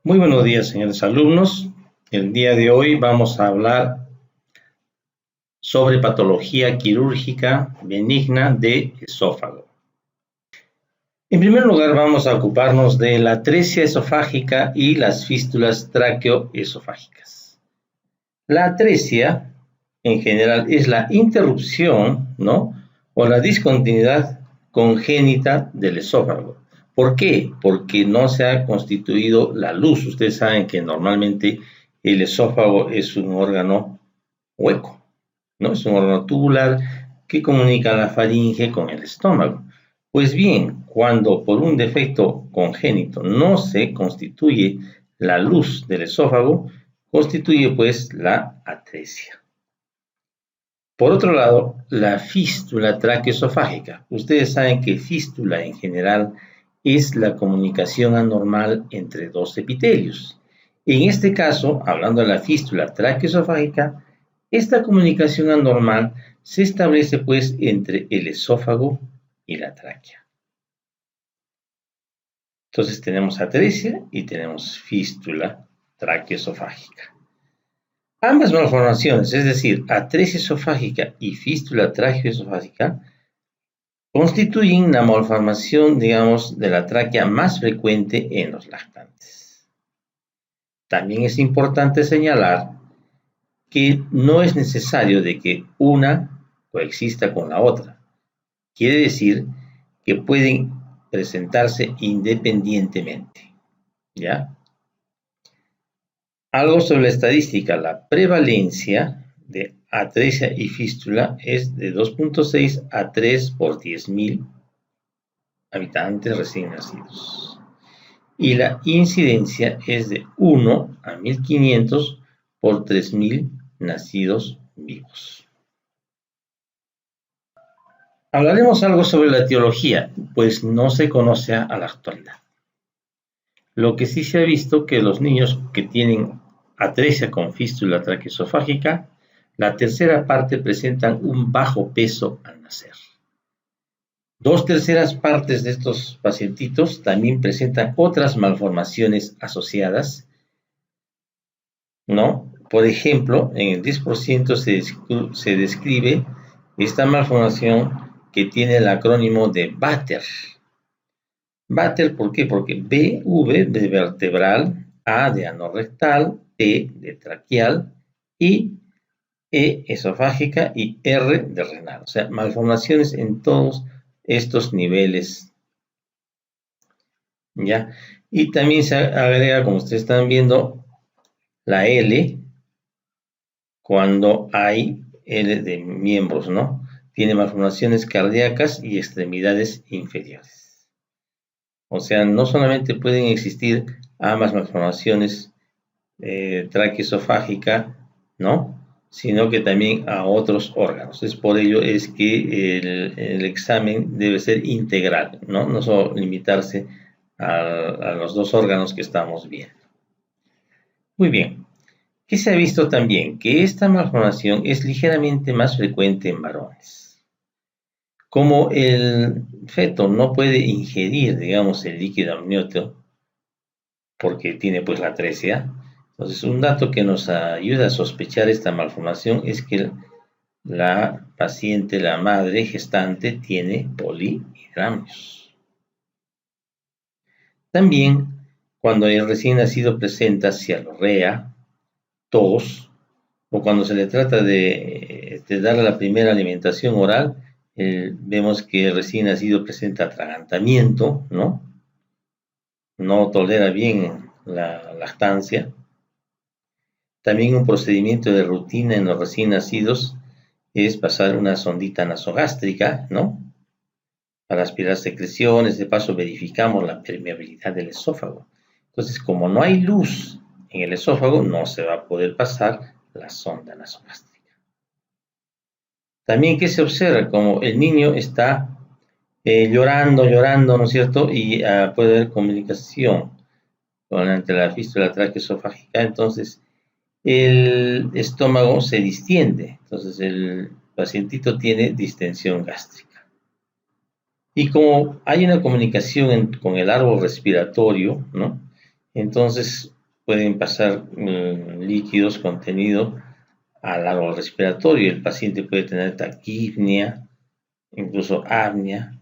Muy buenos días, señores alumnos. El día de hoy vamos a hablar sobre patología quirúrgica benigna de esófago. En primer lugar, vamos a ocuparnos de la atresia esofágica y las fístulas traqueoesofágicas. La atresia, en general, es la interrupción, ¿no?, o la discontinuidad congénita del esófago. ¿Por qué? Porque no se ha constituido la luz. Ustedes saben que normalmente el esófago es un órgano hueco, ¿no? Es un órgano tubular que comunica la faringe con el estómago. Pues bien, cuando por un defecto congénito no se constituye la luz del esófago, constituye pues la atresia. Por otro lado, la fístula traqueoesofágica. Ustedes saben que fístula en general es la comunicación anormal entre dos epitelios. En este caso, hablando de la fístula traqueoesofágica, esta comunicación anormal se establece pues entre el esófago y la tráquea. Entonces tenemos atresia y tenemos fístula traqueoesofágica. Ambas malformaciones, es decir, atresia esofágica y fístula traqueoesofágica, constituyen la malformación, digamos, de la tráquea más frecuente en los lactantes. También es importante señalar que no es necesario de que una coexista con la otra. Quiere decir que pueden presentarse independientemente, ¿ya? Algo sobre la estadística. La prevalencia de atresia y fístula es de 2.6 a 3 por 10.000 habitantes recién nacidos. Y la incidencia es de 1 a 1.500 por 3.000 nacidos vivos. Hablaremos algo sobre la etiología, pues no se conoce a la actualidad. Lo que sí se ha visto que los niños que tienen atresia con fístula traqueoesofágica, la tercera parte presentan un bajo peso al nacer. 2/3 partes de estos pacientitos también presentan otras malformaciones asociadas, ¿no? Por ejemplo, en el 10% se describe esta malformación que tiene el acrónimo de Vater. Vater, ¿por qué? Porque V de vertebral, A de anorrectal, T de traqueal y E esofágica y R de renal. O sea, malformaciones en todos estos niveles. ¿Ya? Y también se agrega, como ustedes están viendo, la L cuando hay L de miembros, ¿no? Tiene malformaciones cardíacas y extremidades inferiores. O sea, no solamente pueden existir ambas malformaciones traqueoesofágica, ¿no?, sino que también a otros órganos. Es por ello es que el examen debe ser integral, ¿no? No solo limitarse a los dos órganos que estamos viendo. Muy bien. ¿Qué se ha visto también? Que esta malformación es ligeramente más frecuente en varones. Como el feto no puede ingerir, digamos, el líquido amniótico, porque tiene pues la atresia, entonces un dato que nos ayuda a sospechar esta malformación es que la paciente, la madre gestante, tiene polihidramnios. También, cuando el recién nacido presenta cialorrea, tos, o cuando se le trata de darle la primera alimentación oral, vemos que el recién nacido presenta atragantamiento, ¿no? No tolera bien la lactancia. También un procedimiento de rutina en los recién nacidos es pasar una sondita nasogástrica, ¿no?, para aspirar secreciones. De paso verificamos la permeabilidad del esófago. Entonces, como no hay luz en el esófago, no se va a poder pasar la sonda nasogástrica. También, ¿qué se observa? Como el niño está llorando, ¿no es cierto? Y puede haber comunicación entre la fístula traqueoesofágica, entonces el estómago se distiende, entonces el pacientito tiene distensión gástrica. Y como hay una comunicación con el árbol respiratorio, ¿no?, entonces pueden pasar líquidos, contenido al árbol respiratorio. El paciente puede tener taquipnea, incluso apnea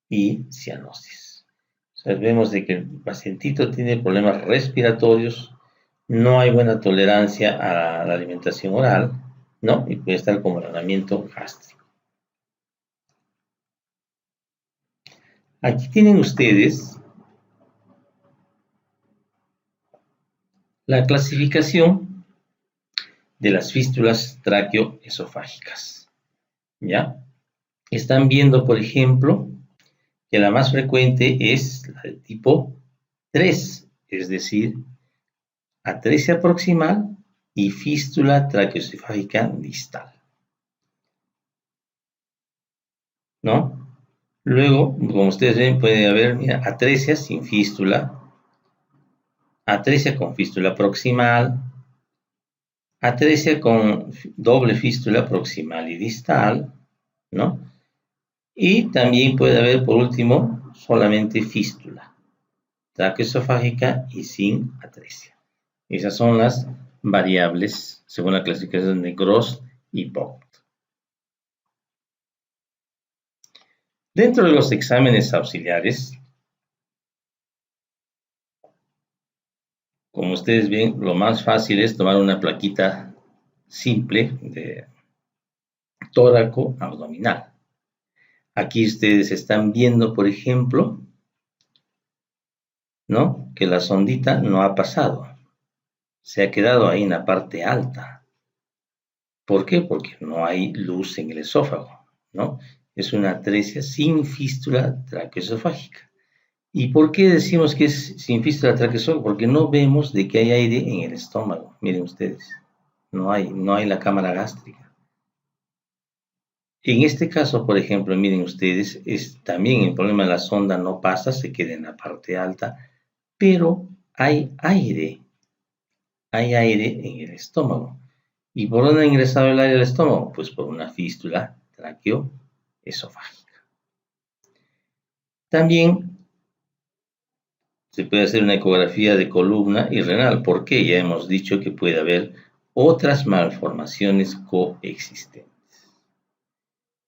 y cianosis. O sea, vemos de que el pacientito tiene problemas respiratorios, no hay buena tolerancia a la alimentación oral, ¿no? Y puede estar como relamiento gástrico. Aquí tienen ustedes la clasificación de las fístulas tráqueo-esofágicas, ¿ya? Están viendo, por ejemplo, que la más frecuente es la de tipo 3, es decir, atresia proximal y fístula tráqueo-esofágica distal, ¿no? Luego, como ustedes ven, puede haber, mira, atresia sin fístula, atresia con fístula proximal, atresia con doble fístula proximal y distal, ¿no? Y también puede haber, por último, solamente fístula tráqueo-esofágica y sin atresia. Esas son las variables según la clasificación de Gross y Vogt. Dentro de los exámenes auxiliares, como ustedes ven, lo más fácil es tomar una plaquita simple de tóraco abdominal. Aquí ustedes están viendo, por ejemplo, ¿no?, que la sondita no ha pasado, se ha quedado ahí en la parte alta. ¿Por qué? Porque no hay luz en el esófago, ¿no? Es una atresia sin fístula tráqueo-esofágica. ¿Y por qué decimos que es sin fístula tráqueo-esofágica? Porque no vemos de que hay aire en el estómago. Miren ustedes, no hay la cámara gástrica. En este caso, por ejemplo, miren ustedes, también el problema de la sonda no pasa, se queda en la parte alta, pero hay aire en el estómago. ¿Y por dónde ha ingresado el aire al estómago? Pues por una fístula tráqueo-esofágica. También se puede hacer una ecografía de columna y renal, porque ya hemos dicho que puede haber otras malformaciones coexistentes.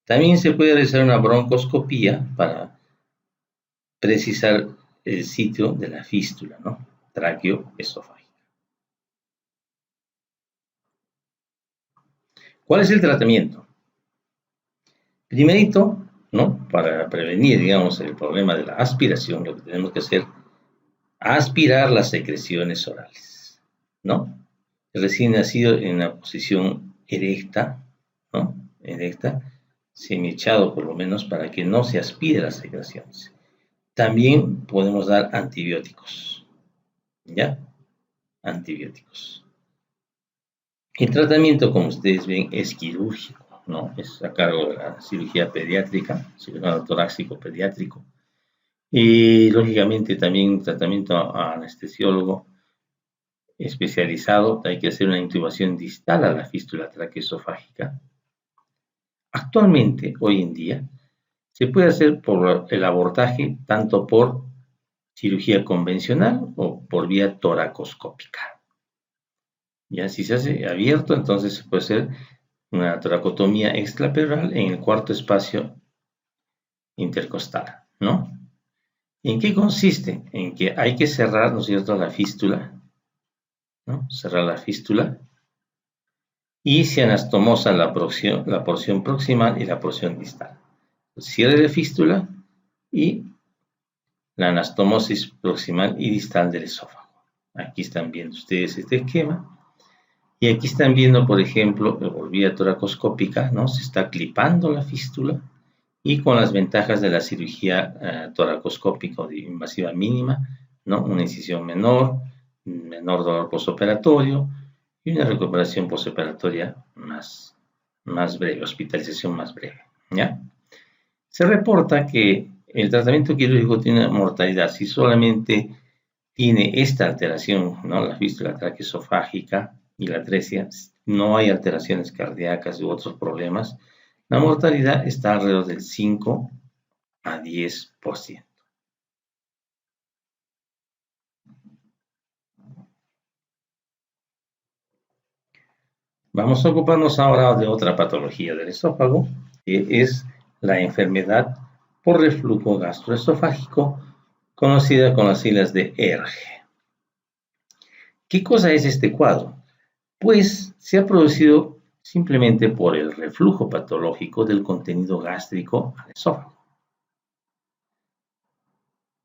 También se puede realizar una broncoscopía para precisar el sitio de la fístula, ¿no?, tráqueo-esofágica. ¿Cuál es el tratamiento? Primerito, ¿no?, para prevenir, digamos, el problema de la aspiración, lo que tenemos que hacer, aspirar las secreciones orales, ¿no? El recién nacido en una posición erecta, ¿no?, erecta, semi-echado por lo menos, para que no se aspire las secreciones. También podemos dar antibióticos, ¿ya? Antibióticos. El tratamiento, como ustedes ven, es quirúrgico, ¿no? Es a cargo de la cirugía pediátrica, cirujano torácico pediátrico. Y, lógicamente, también un tratamiento anestesiólogo especializado. Hay que hacer una intubación distal a la fístula tráqueo-esofágica. Actualmente, hoy en día, se puede hacer por el abordaje tanto por cirugía convencional o por vía toracoscópica. Ya si se hace abierto, entonces se puede hacer una toracotomía extrapleural en el cuarto espacio intercostal, ¿no? ¿En qué consiste? En que hay que cerrar, ¿no es cierto?, la fístula, ¿no? Cerrar la fístula y se anastomosa la porción proximal y la porción distal. Cierre de fístula y la anastomosis proximal y distal del esófago. Aquí están viendo ustedes este esquema. Y aquí están viendo, por ejemplo, por vía toracoscópica, ¿no? Se está clipando la fístula y con las ventajas de la cirugía toracoscópica o de invasiva mínima, ¿no? Una incisión menor dolor postoperatorio y una recuperación postoperatoria más breve, hospitalización más breve, ¿ya? Se reporta que el tratamiento quirúrgico tiene mortalidad si solamente tiene esta alteración, ¿no?, la fístula tráqueo-esofágica y la atresia, no hay alteraciones cardíacas u otros problemas, la mortalidad está alrededor del 5 a 10%. Vamos a ocuparnos ahora de otra patología del esófago, que es la enfermedad por reflujo gastroesofágico, conocida con las siglas de ERGE. ¿Qué cosa es este cuadro? Pues se ha producido simplemente por el reflujo patológico del contenido gástrico al esófago.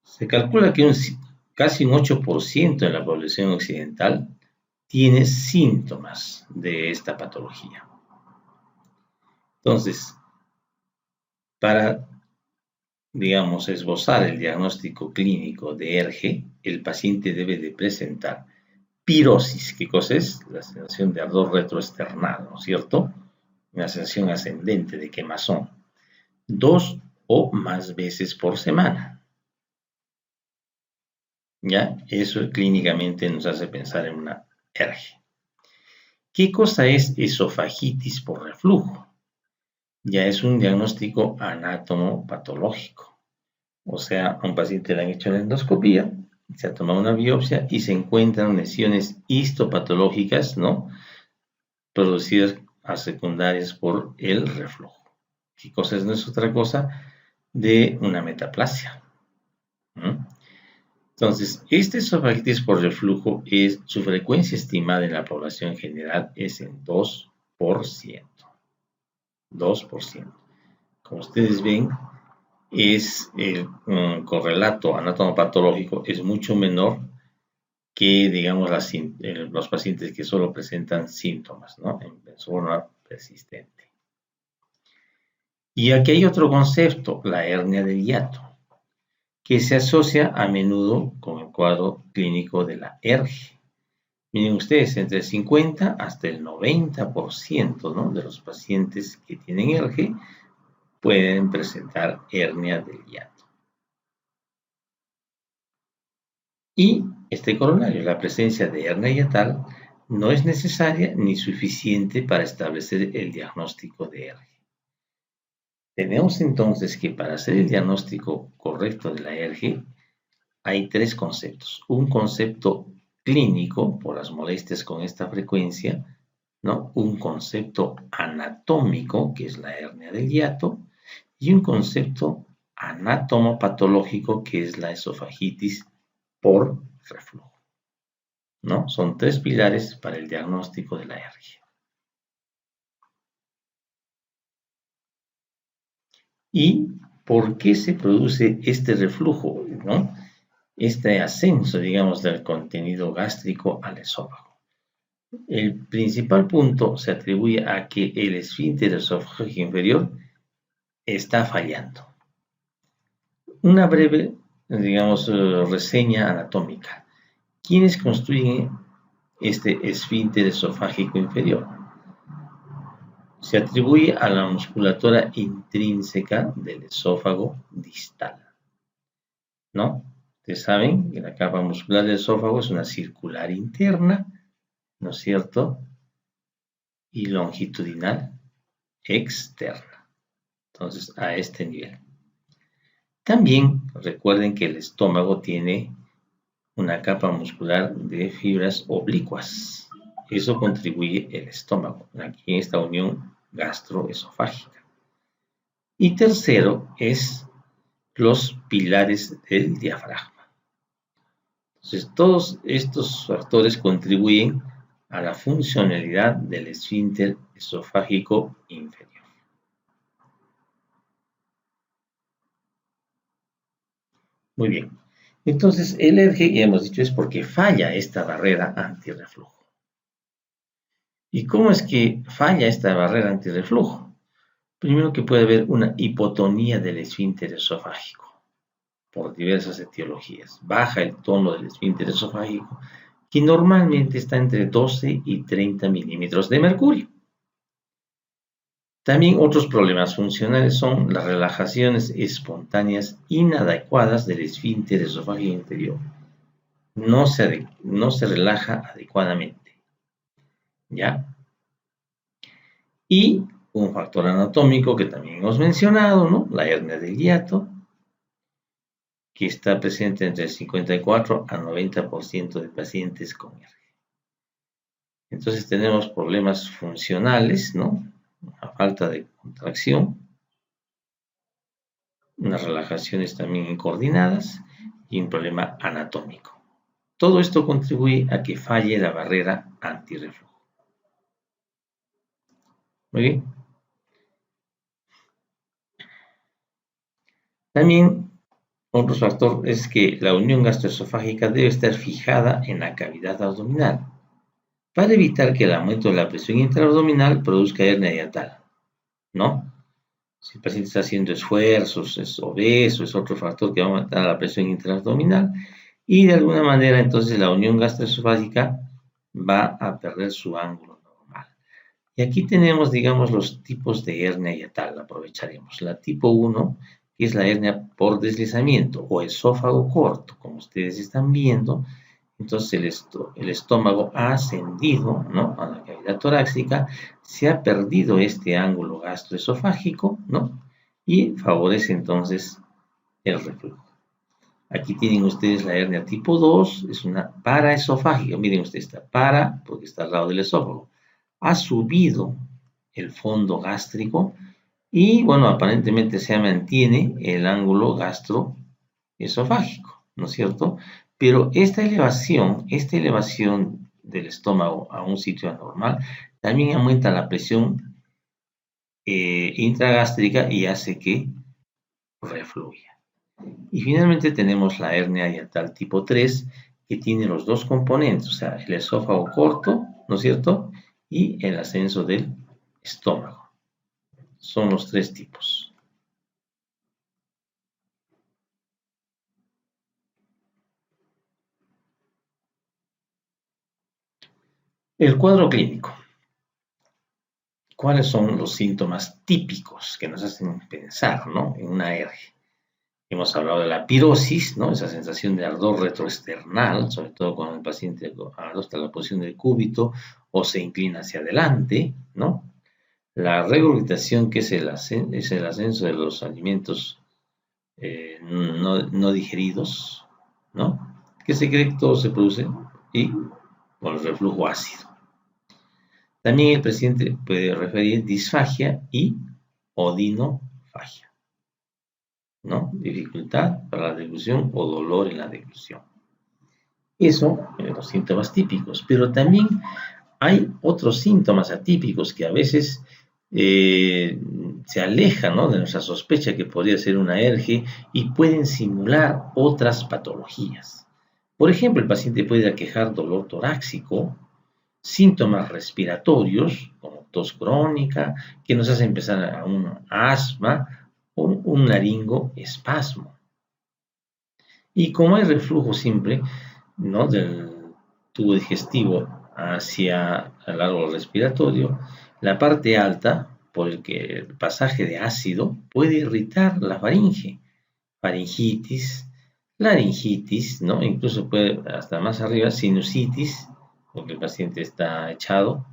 Se calcula que casi un 8% de la población occidental tiene síntomas de esta patología. Entonces, para, digamos, esbozar el diagnóstico clínico de ERGE, el paciente debe de presentar pirosis. ¿Qué cosa es? La sensación de ardor retroesternal, ¿no es cierto? Una sensación ascendente de quemazón. 2 o más veces por semana. ¿Ya? Eso clínicamente nos hace pensar en una ERGE. ¿Qué cosa es esofagitis por reflujo? Ya es un diagnóstico anatomopatológico. O sea, a un paciente le han hecho la endoscopía, se ha tomado una biopsia y se encuentran lesiones histopatológicas, ¿no? Producidas a secundarias por el reflujo. ¿Qué cosa es? No es otra cosa de una metaplasia. Entonces, esta esofagitis por reflujo su frecuencia estimada en la población general es en 2%. 2%. Como ustedes ven, es el correlato anatomopatológico es mucho menor que, digamos, los pacientes que solo presentan síntomas, ¿no? En forma persistente. Y aquí hay otro concepto, la hernia del hiato, que se asocia a menudo con el cuadro clínico de la ERGE. Miren ustedes, entre el 50 hasta el 90%, ¿no?, de los pacientes que tienen ERGE pueden presentar hernia del hiato. Y este corolario, la presencia de hernia hiatal, no es necesaria ni suficiente para establecer el diagnóstico de ERGE. Tenemos entonces que para hacer el diagnóstico correcto de la ERGE hay tres conceptos. Un concepto clínico por las molestias con esta frecuencia, ¿no? Un concepto anatómico, que es la hernia del hiato, y un concepto anatomopatológico, que es la esofagitis por reflujo, ¿no? Son tres pilares para el diagnóstico de la ERGE. ¿Y por qué se produce este reflujo, ¿no? Este ascenso, digamos, del contenido gástrico al esófago? El principal punto se atribuye a que el esfínter esofágico inferior está fallando. Una breve, digamos, reseña anatómica. ¿Quiénes construyen este esfínter esofágico inferior? Se atribuye a la musculatura intrínseca del esófago distal, ¿no? Ustedes saben que la capa muscular del esófago es una circular interna, ¿no es cierto?, y longitudinal externa. Entonces, a este nivel. También recuerden que el estómago tiene una capa muscular de fibras oblicuas. Eso contribuye el estómago, aquí en esta unión gastroesofágica. Y tercero es los pilares del diafragma. Entonces, todos estos factores contribuyen a la funcionalidad del esfínter esofágico inferior. Muy bien. Entonces, el ERGE, ya hemos dicho, es porque falla esta barrera antirreflujo. ¿Y cómo es que falla esta barrera antirreflujo? Primero que puede haber una hipotonía del esfínter esofágico por diversas etiologías. Baja el tono del esfínter esofágico, que normalmente está entre 12 y 30 milímetros de mercurio. También otros problemas funcionales son las relajaciones espontáneas inadecuadas del esfínter esofágico inferior. No se relaja adecuadamente, ¿ya? Y un factor anatómico que también hemos mencionado, ¿no? La hernia del hiato, que está presente entre el 54 a 90% de pacientes con ERGE. Entonces tenemos problemas funcionales, ¿no? Una falta de contracción, unas relajaciones también incoordinadas y un problema anatómico. Todo esto contribuye a que falle la barrera antirreflujo. Muy bien. También otro factor es que la unión gastroesofágica debe estar fijada en la cavidad abdominal para evitar que el aumento de la presión intraabdominal produzca hernia hiatal, ¿no? Si el paciente está haciendo esfuerzos, es obeso, es otro factor que va a aumentar la presión intraabdominal y de alguna manera entonces la unión gastroesofágica va a perder su ángulo normal. Y aquí tenemos, digamos, los tipos de hernia hiatal, aprovecharemos. La tipo 1, que es la hernia por deslizamiento o esófago corto, como ustedes están viendo. Entonces el estómago ha ascendido, ¿no?, a la cavidad torácica, se ha perdido este ángulo gastroesofágico, ¿no?, y favorece entonces el reflujo. Aquí tienen ustedes la hernia tipo 2, es una paraesofágica. Miren ustedes, está para porque está al lado del esófago. Ha subido el fondo gástrico y, bueno, aparentemente se mantiene el ángulo gastroesofágico, ¿no es cierto? Pero esta elevación del estómago a un sitio anormal también aumenta la presión intragástrica y hace que refluya. Y finalmente tenemos la hernia hiatal tipo 3, que tiene los dos componentes, o sea, el esófago corto, ¿no es cierto?, y el ascenso del estómago. Son los tres tipos. El cuadro clínico. ¿Cuáles son los síntomas típicos que nos hacen pensar, ¿no?, en una hernia? Hemos hablado de la pirosis, ¿no?, esa sensación de ardor retroesternal, sobre todo cuando el paciente adopta la posición del cúbito o se inclina hacia adelante, ¿no? La regurgitación, que es el ascenso de los alimentos no digeridos, ¿no?, que se cree que todo se produce y con el reflujo ácido. También el paciente puede referir disfagia y odinofagia, ¿no?, dificultad para la deglución o dolor en la deglución. Eso, los síntomas típicos, pero también hay otros síntomas atípicos que a veces se alejan, ¿no?, de nuestra sospecha que podría ser una hernia y pueden simular otras patologías. Por ejemplo, el paciente puede aquejar dolor torácico, síntomas respiratorios, como tos crónica, que nos hace empezar a un asma o un laringoespasmo. Y como hay reflujo simple, ¿no?, del tubo digestivo hacia el árbol respiratorio, la parte alta, por el que el pasaje de ácido puede irritar la faringe, faringitis, laringitis, ¿no?, incluso puede hasta más arriba sinusitis, porque el paciente está echado,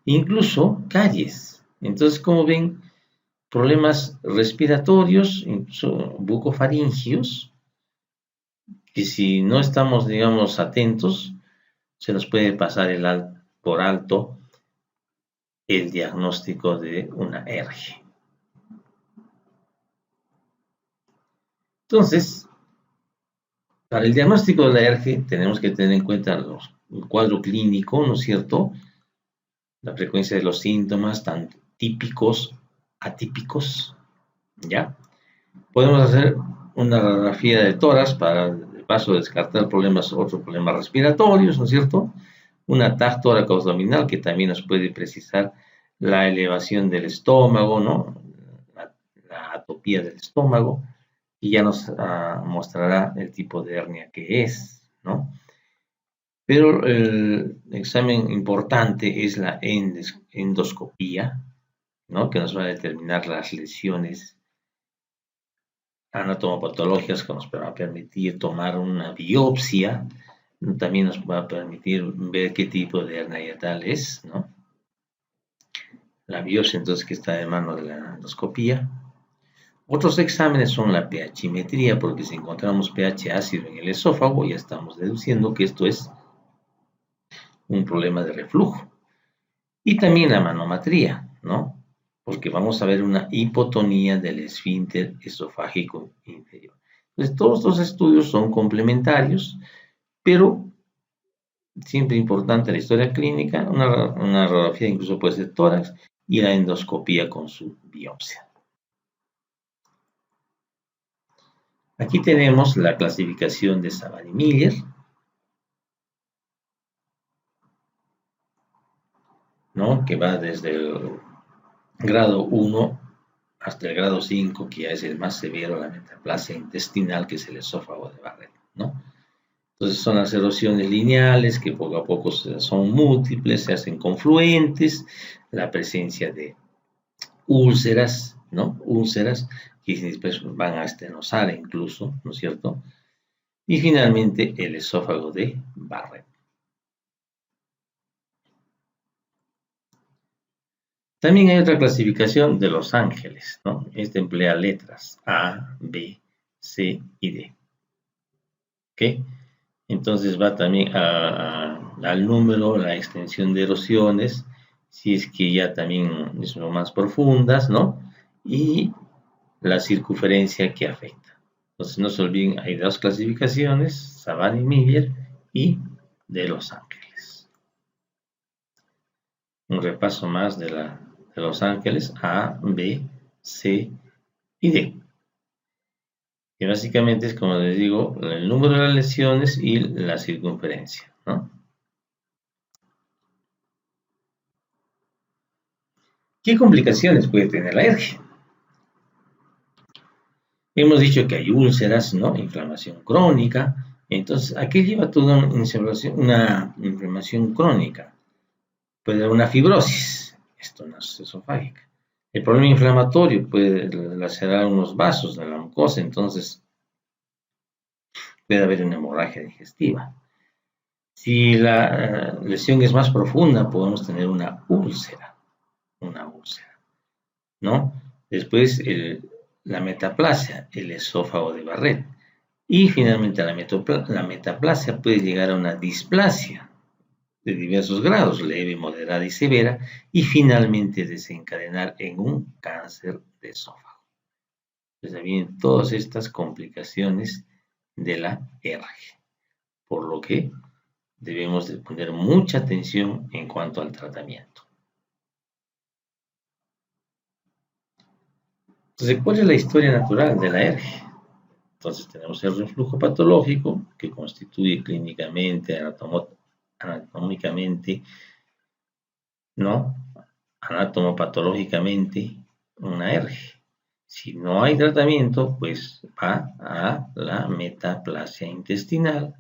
incluso caries. Entonces, como ven, problemas respiratorios, incluso bucofaringios, que si no estamos, digamos, atentos, se nos puede pasar por alto el diagnóstico de una hernia. Entonces, para el diagnóstico de la hernia tenemos que tener en cuenta el cuadro clínico, ¿no es cierto?, la frecuencia de los síntomas, tanto típicos, atípicos, ¿ya? Podemos hacer una radiografía de tórax para, de paso, descartar otros problemas respiratorios, ¿no es cierto? Una TAC tóraco-abdominal que también nos puede precisar la elevación del estómago, ¿no?, la atopía del estómago, y ya nos mostrará el tipo de hernia que es, ¿no? Pero el examen importante es la endoscopía, ¿no?, que nos va a determinar las lesiones anatomopatológicas, que nos va a permitir tomar una biopsia, también nos va a permitir ver qué tipo de hernia hiatal es, ¿no? La biopsia, entonces, que está de mano de la endoscopía. Otros exámenes son la pHimetría, porque si encontramos pH ácido en el esófago, ya estamos deduciendo que esto es un problema de reflujo. Y también la manometría, ¿no? Porque vamos a ver una hipotonía del esfínter esofágico inferior. Entonces, todos estos estudios son complementarios, pero siempre importante la historia clínica, una radiografía incluso puede ser tórax y la endoscopía con su biopsia. Aquí tenemos la clasificación de Savary-Miller, ¿no? Que va desde el grado 1 hasta el grado 5, que ya es el más severo, la metaplasia intestinal, que es el esófago de Barrett, ¿no? Entonces son las erosiones lineales que poco a poco son múltiples, se hacen confluentes, la presencia de úlceras, ¿no? Úlceras que después van a estenosar incluso, ¿no es cierto? Y finalmente el esófago de Barrett. También hay otra clasificación de los ángeles, ¿no? Este emplea letras A, B, C y D. ¿Ok? Entonces va también al número, la extensión de erosiones, si es que ya también son más profundas, ¿no? Y la circunferencia que afecta. Entonces no se olviden, hay dos clasificaciones, Savary-Miller y de Los Ángeles. Un repaso más de Los Ángeles, A, B, C y D. Que básicamente es, como les digo, el número de las lesiones y la circunferencia, ¿no? ¿Qué complicaciones puede tener la alergia? Hemos dicho que hay úlceras, ¿no? Inflamación crónica. Entonces, aquí lleva toda una inflamación crónica. Puede haber una fibrosis, esto no es esofágica. El problema inflamatorio puede lacerar unos vasos de la mucosa, entonces puede haber una hemorragia digestiva. Si la lesión es más profunda, podemos tener una úlcera, ¿no? Después la metaplasia, el esófago de Barrett. Y finalmente la metaplasia puede llegar a una displasia de diversos grados, leve, moderada y severa, y finalmente desencadenar en un cáncer de esófago. Entonces vienen todas estas complicaciones de la ERG, por lo que debemos de poner mucha atención en cuanto al tratamiento. Entonces, ¿cuál es la historia natural de la ERG? Entonces tenemos el reflujo patológico, que constituye clínicamente, anatómicamente, ¿no? Anatomopatológicamente una ERG. Si no hay tratamiento, pues va a la metaplasia intestinal.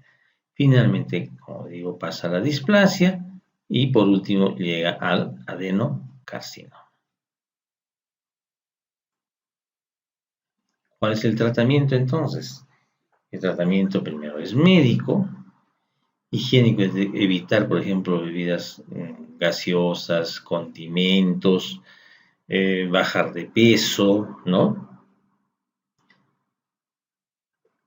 Finalmente, como digo, pasa a la displasia y por último llega al adenocarcinoma. ¿Cuál es el tratamiento entonces? El tratamiento primero es médico, higiénico es de evitar, por ejemplo, bebidas gaseosas, condimentos, bajar de peso, ¿no?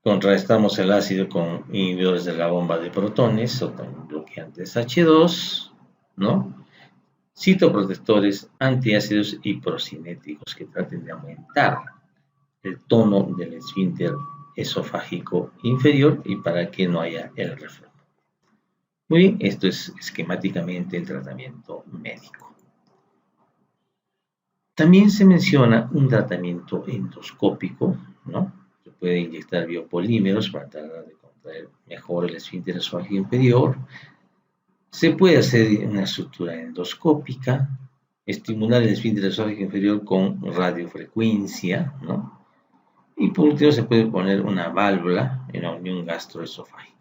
Contrarrestamos el ácido con inhibidores de la bomba de protones o con bloqueantes H2, ¿no? Citoprotectores, antiácidos y procinéticos que traten de aumentar el tono del esfínter esofágico inferior y para que no haya el reflujo. Muy bien, esto es esquemáticamente el tratamiento médico. También se menciona un tratamiento endoscópico, ¿no? Se puede inyectar biopolímeros para tratar de contraer mejor el esfínter esofágico inferior. Se puede hacer una estructura endoscópica, estimular el esfínter esofágico inferior con radiofrecuencia, ¿no? Y por último se puede poner una válvula en la unión gastroesofágica.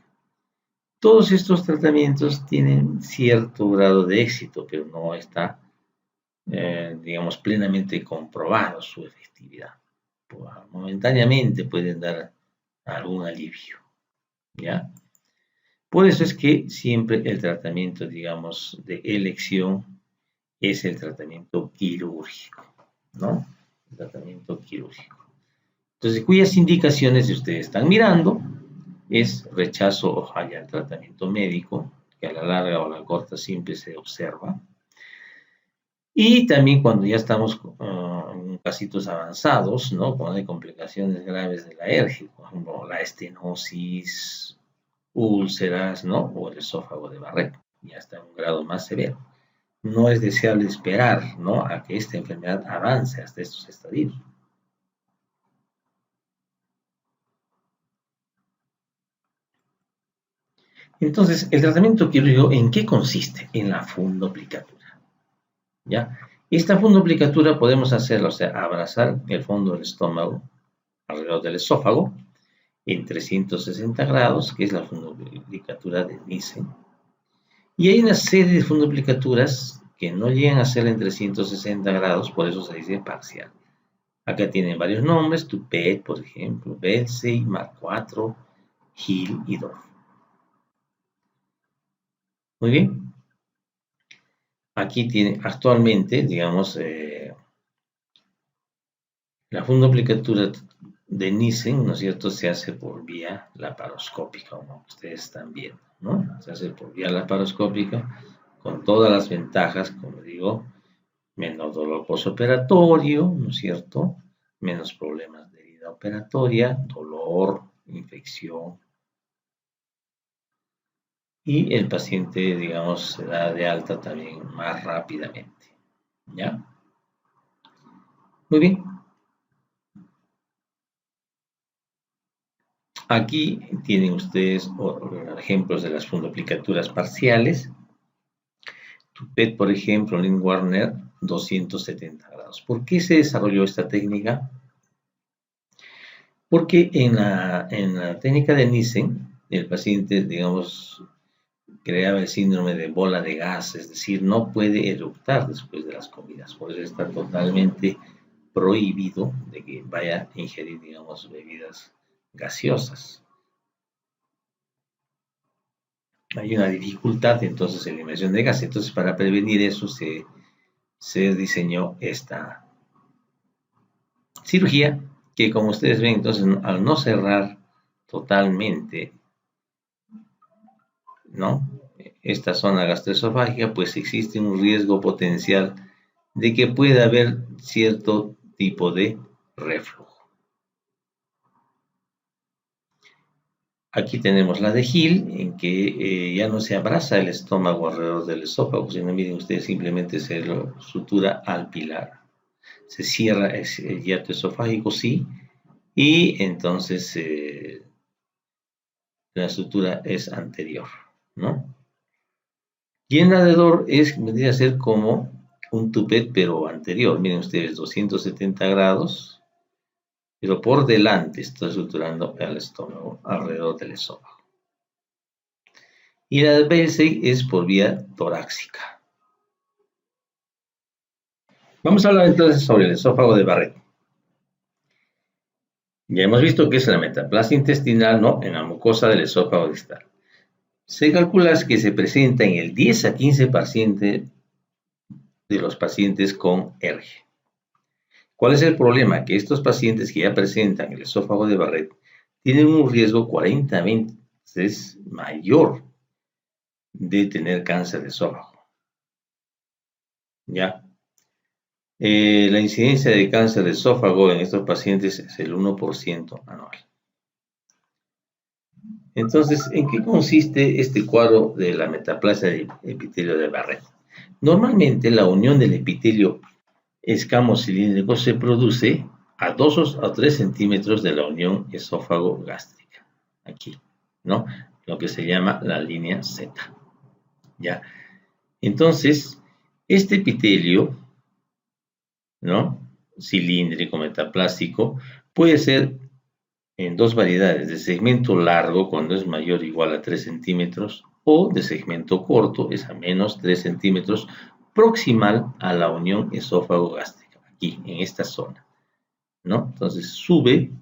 Todos estos tratamientos tienen cierto grado de éxito, pero no está, digamos, plenamente comprobado su efectividad. Momentáneamente pueden dar algún alivio, ¿ya? Por eso es que siempre el tratamiento, digamos, de elección es el tratamiento quirúrgico, ¿no? El tratamiento quirúrgico. Entonces, cuyas indicaciones ustedes están mirando es rechazo o falla al tratamiento médico, que a la larga o a la corta siempre se observa. Y también cuando ya estamos en casitos avanzados, ¿no? Cuando hay complicaciones graves de la ERGE, por ejemplo, la estenosis, úlceras, ¿no? O el esófago de Barrett, ya está en un grado más severo. No es deseable esperar, ¿no? A que esta enfermedad avance hasta estos estadios. Entonces, el tratamiento quirúrgico, ¿en qué consiste? En la fundoplicatura, ¿ya? Esta fundoplicatura podemos hacerla, o sea, abrazar el fondo del estómago alrededor del esófago en 360 grados, que es la fundoplicatura de Nissen. Y hay una serie de fundoplicaturas que no llegan a ser en 360 grados, por eso se dice parcial. Acá tienen varios nombres, Toupet, por ejemplo, Belsey, Mark IV, Hill y Dorf. Muy bien. Aquí tiene actualmente, digamos, la fundoplicatura de Nissen, ¿no es cierto?, se hace por vía laparoscópica, como ustedes están viendo, ¿no? Se hace por vía laparoscópica con todas las ventajas, como digo, menos dolor postoperatorio, ¿no es cierto?, menos problemas de herida operatoria, dolor, infección, y el paciente, digamos, se da de alta también más rápidamente, ¿ya? Muy bien. Aquí tienen ustedes ejemplos de las fundoplicaturas parciales. Toupet, por ejemplo, Lynn Warner, 270 grados. ¿Por qué se desarrolló esta técnica? Porque en la técnica de Nissen, el paciente, digamos, creaba el síndrome de bola de gas, es decir, no puede eructar después de las comidas. Por eso está totalmente prohibido de que vaya a ingerir, digamos, bebidas gaseosas. Hay una dificultad entonces en la eliminación de gas. Entonces, para prevenir eso se diseñó esta cirugía que, como ustedes ven, entonces, al no cerrar totalmente, ¿no?, esta zona gastroesofágica, pues existe un riesgo potencial de que pueda haber cierto tipo de reflujo. Aquí tenemos la de Hill, en que ya no se abraza el estómago alrededor del esófago, sino miren ustedes, simplemente se lo sutura al pilar. Se cierra el hiato esofágico, sí, y entonces la sutura es anterior, ¿no? Y en la de Dorf vendría a ser como un Toupet, pero anterior. Miren ustedes, 270 grados, pero por delante estoy suturando el estómago, alrededor del esófago. Y la de Belsey es por vía torácica. Vamos a hablar entonces sobre el esófago de Barrett. Ya hemos visto que es la metaplasia intestinal, ¿no?, en la mucosa del esófago distal. Se calcula que se presenta en el 10 a 15% de los pacientes con ERGE. ¿Cuál es el problema? Que estos pacientes que ya presentan el esófago de Barrett tienen un riesgo 40 veces mayor de tener cáncer de esófago. ¿Ya? La incidencia de cáncer de esófago en estos pacientes es el 1% anual. Entonces, ¿en qué consiste este cuadro de la metaplasia del epitelio de Barrett? Normalmente la unión del epitelio escamo-cilíndrico se produce a 2 o 3 centímetros de la unión esófago-gástrica, aquí, ¿no?, lo que se llama la línea Z, ¿ya? Entonces, este epitelio, ¿no?, cilíndrico, metaplástico, puede ser en dos variedades: de segmento largo, cuando es mayor o igual a 3 centímetros, o de segmento corto, es a menos 3 centímetros, proximal a la unión esófago-gástrica, aquí, en esta zona, ¿no? Entonces sube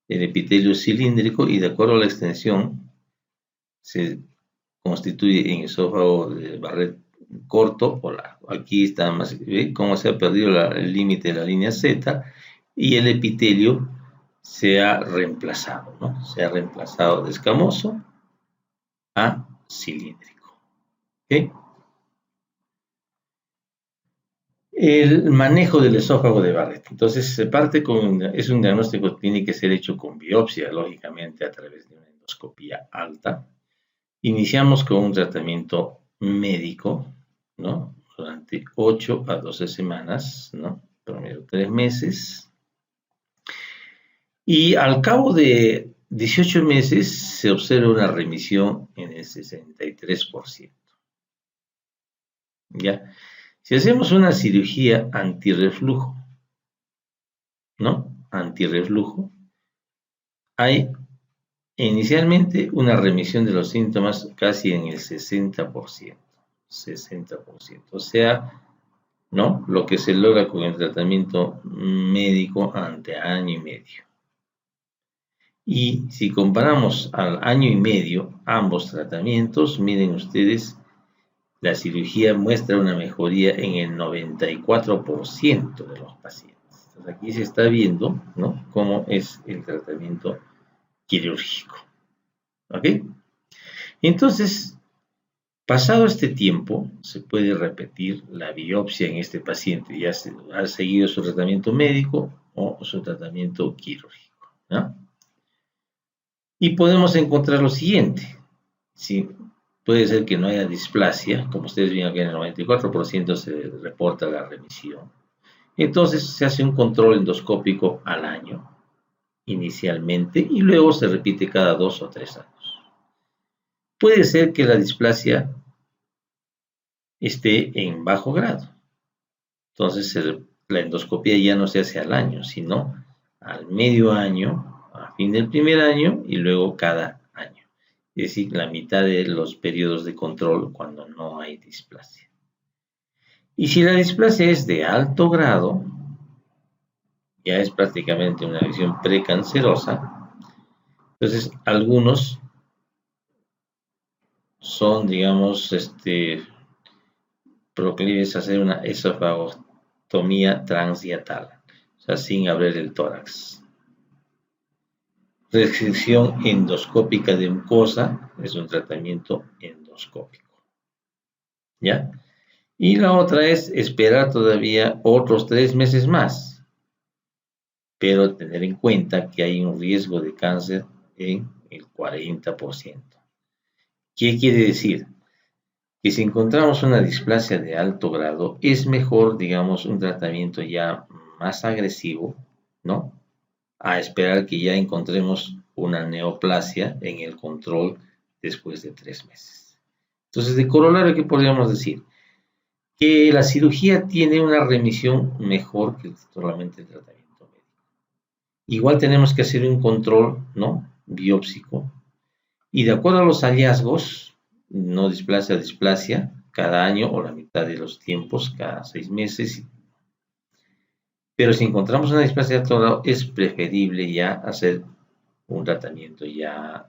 el epitelio cilíndrico y de acuerdo a la extensión se constituye en esófago de Barrett corto o largo. Aquí está más, ¿ve cómo se ha perdido el límite de la línea Z? Y el epitelio se ha reemplazado, ¿no? Se ha reemplazado de escamoso a cilíndrico. ¿Ok? El manejo del esófago de Barrett. Entonces, se parte es un diagnóstico que tiene que ser hecho con biopsia, lógicamente a través de una endoscopía alta. Iniciamos con un tratamiento médico, ¿no? Durante 8 a 12 semanas, ¿no? Promedio 3 meses. Y al cabo de 18 meses se observa una remisión en el 63%. ¿Ya? Si hacemos una cirugía antirreflujo, ¿no? Antirreflujo, hay inicialmente una remisión de los síntomas casi en el 60%. 60%. O sea, ¿no? Lo que se logra con el tratamiento médico ante año y medio. Y si comparamos al año y medio ambos tratamientos, miren ustedes, la cirugía muestra una mejoría en el 94% de los pacientes. Entonces aquí se está viendo, ¿no?, cómo es el tratamiento quirúrgico. ¿Ok? Entonces, pasado este tiempo, se puede repetir la biopsia en este paciente. Ya ha seguido su tratamiento médico o su tratamiento quirúrgico, ¿no? Y podemos encontrar lo siguiente. Si puede ser que no haya displasia, como ustedes ven aquí en el 94% se reporta la remisión. Entonces se hace un control endoscópico al año, inicialmente, y luego se repite cada 2 o 3 años. Puede ser que la displasia esté en bajo grado. Entonces la endoscopia ya no se hace al año, sino al medio año, a fin del primer año y luego cada año. Es decir, la mitad de los periodos de control cuando no hay displasia. Y si la displasia es de alto grado, ya es prácticamente una lesión precancerosa, entonces algunos son, digamos, proclives a hacer una esofagotomía transdiatal, o sea, sin abrir el tórax. Resección endoscópica de mucosa es un tratamiento endoscópico. ¿Ya? Y la otra es esperar todavía otros 3 meses más, pero tener en cuenta que hay un riesgo de cáncer en el 40%. ¿Qué quiere decir? Que si encontramos una displasia de alto grado, es mejor, digamos, un tratamiento ya más agresivo, ¿no?, a esperar que ya encontremos una neoplasia en el control después de 3 meses. Entonces, de corolario, ¿qué podríamos decir? Que la cirugía tiene una remisión mejor que solamente el tratamiento médico. Igual tenemos que hacer un control, ¿no?, biópsico, y de acuerdo a los hallazgos, no displasia a displasia, cada año o la mitad de los tiempos, cada 6 meses. Pero si encontramos una displasia de alto grado, es preferible ya hacer un tratamiento ya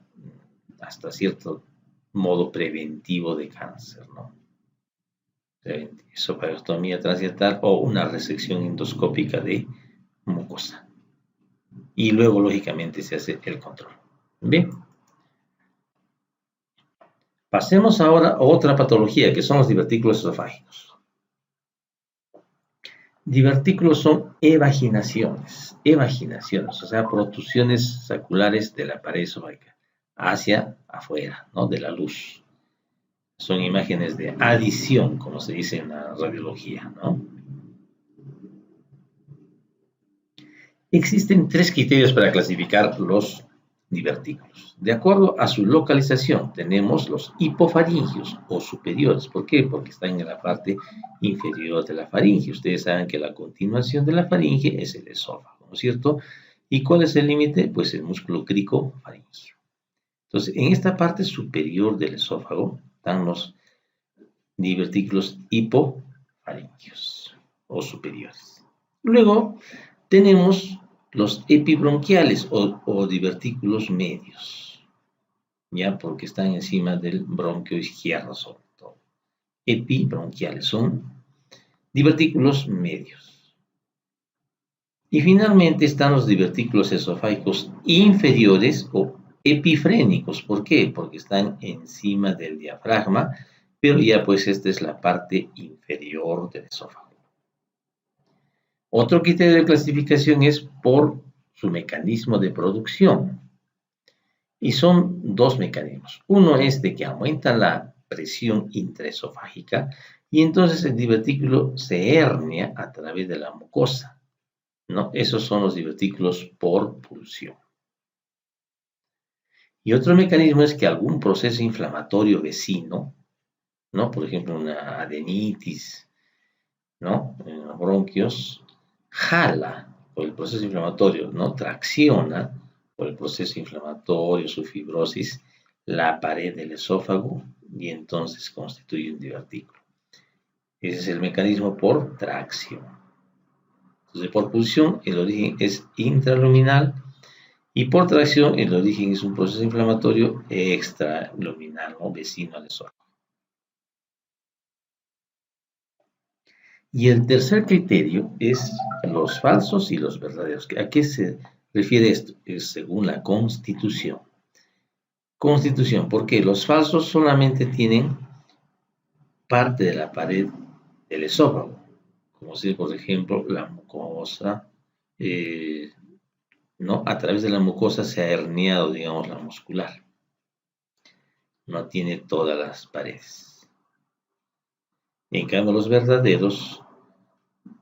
hasta cierto modo preventivo de cáncer, ¿no? Esofagotomía transdiatal o una resección endoscópica de mucosa. Y luego, lógicamente, se hace el control. Bien. Pasemos ahora a otra patología, que son los divertículos esofágicos. Divertículos son evaginaciones, o sea, protrusiones saculares de la pared esofágica hacia afuera, ¿no?, de la luz. Son imágenes de adición, como se dice en la radiología, ¿no? Existen 3 criterios para clasificar los divertículos. De acuerdo a su localización, tenemos los hipofaringios o superiores. ¿Por qué? Porque están en la parte inferior de la faringe. Ustedes saben que la continuación de la faringe es el esófago, ¿no es cierto? ¿Y cuál es el límite? Pues el músculo cricofaringio. Entonces, en esta parte superior del esófago están los divertículos hipofaringios o superiores. Luego tenemos los epibronquiales o divertículos medios, ya, porque están encima del bronquio izquierdo sobre todo. Epibronquiales son divertículos medios. Y finalmente están los divertículos esofágicos inferiores o epifrénicos. ¿Por qué? Porque están encima del diafragma, pero ya pues esta es la parte inferior del esófago. Otro criterio de clasificación es por su mecanismo de producción. Y son dos mecanismos. Uno es de que aumenta la presión intraesofágica y entonces el divertículo se hernia a través de la mucosa, ¿no? Esos son los divertículos por pulsión. Y otro mecanismo es que algún proceso inflamatorio vecino, ¿no? Por ejemplo, una adenitis, ¿no? En los bronquios, jala por el proceso inflamatorio, ¿no? Tracciona por el proceso inflamatorio, su fibrosis, la pared del esófago y entonces constituye un divertículo. Ese es el mecanismo por tracción. Entonces, por pulsión, el origen es intraluminal y por tracción, el origen es un proceso inflamatorio extraluminal o vecino al esófago. Y el tercer criterio es los falsos y los verdaderos. ¿A qué se refiere esto? Es según la Constitución. Constitución, porque los falsos solamente tienen parte de la pared del esófago, como si, por ejemplo, la mucosa, ¿no? A través de la mucosa se ha herniado, digamos, la muscular. No tiene todas las paredes. En cambio, los verdaderos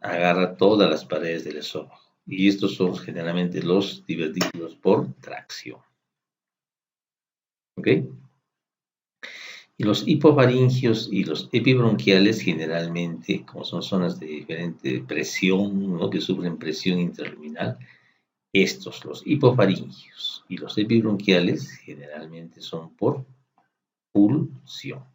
agarra todas las paredes del esófago. Y estos son generalmente los divertículos por tracción. ¿Ok? Y los hipofaringios y los epibronquiales generalmente, como son zonas de diferente presión, ¿no? Que sufren presión intraluminal, estos, los hipofaringios y los epibronquiales, generalmente son por pulsión.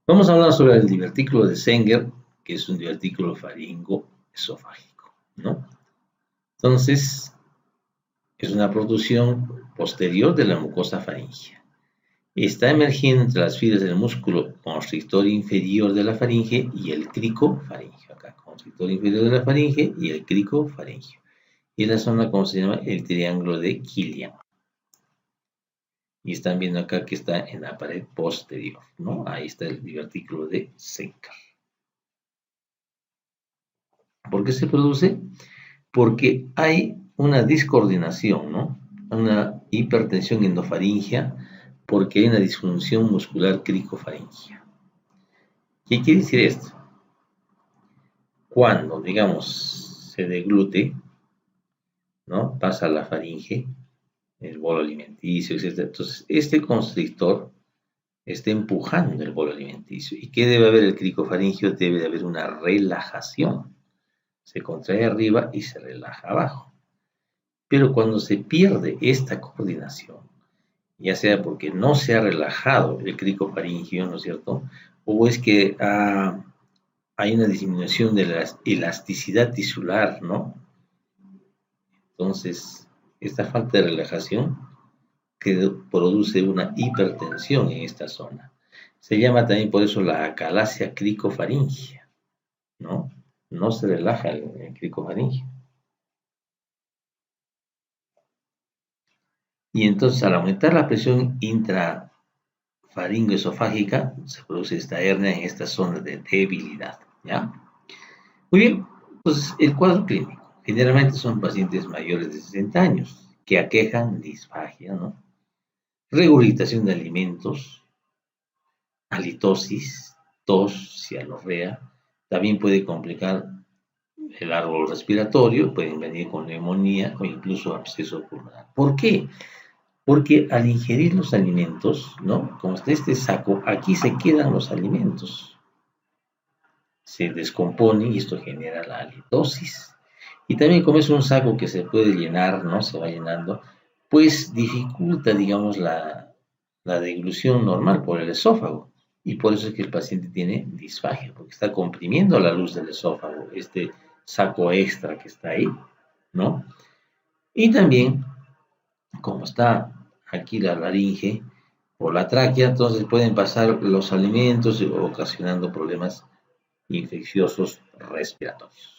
Vamos a hablar sobre el divertículo de Sanger, que es un divertículo faringo-esofágico, ¿no? Entonces, es una producción posterior de la mucosa faríngea. Está emergiendo entre las fibras del músculo constrictor inferior de la faringe y el cricofaringio. Acá, constrictor inferior de la faringe y el cricofaringio. Y la zona, ¿cómo se llama? El triángulo de Killian. Y están viendo acá que está en la pared posterior, ¿no? Ahí está el divertículo de Sanger. ¿Por qué se produce? Porque hay una discoordinación, ¿no? Una hipertensión endofaringia, porque hay una disfunción muscular cricofaringia. ¿Qué quiere decir esto? Cuando, digamos, se deglute, ¿no? Pasa a la faringe, el bolo alimenticio, etc. Entonces, este constrictor está empujando el bolo alimenticio. ¿Y qué debe haber el cricofaringio? Debe de haber una relajación. Se contrae arriba y se relaja abajo. Pero cuando se pierde esta coordinación, ya sea porque no se ha relajado el cricofaringio, ¿no es cierto? O es que hay una disminución de la elasticidad tisular, ¿no? Entonces, esta falta de relajación que produce una hipertensión en esta zona. Se llama también por eso la acalasia cricofaringia, ¿no? No se relaja el cricofaringio. Y entonces, al aumentar la presión intrafaringoesofágica, se produce esta hernia en esta zona de debilidad, ¿ya? Muy bien, entonces el cuadro clínico. Generalmente son pacientes mayores de 60 años que aquejan disfagia, ¿no? Regurgitación de alimentos, halitosis, tos, cialorrea. También puede complicar el árbol respiratorio, pueden venir con neumonía o incluso absceso pulmonar. ¿Por qué? Porque al ingerir los alimentos, ¿no? Como está este saco, aquí se quedan los alimentos. Se descomponen y esto genera la halitosis. Y también como es un saco que se puede llenar, ¿no? Se va llenando, pues dificulta, digamos, la deglución normal por el esófago. Y por eso es que el paciente tiene disfagia, porque está comprimiendo la luz del esófago, este saco extra que está ahí, ¿no? Y también, como está aquí la laringe o la tráquea, entonces pueden pasar los alimentos ocasionando problemas infecciosos respiratorios.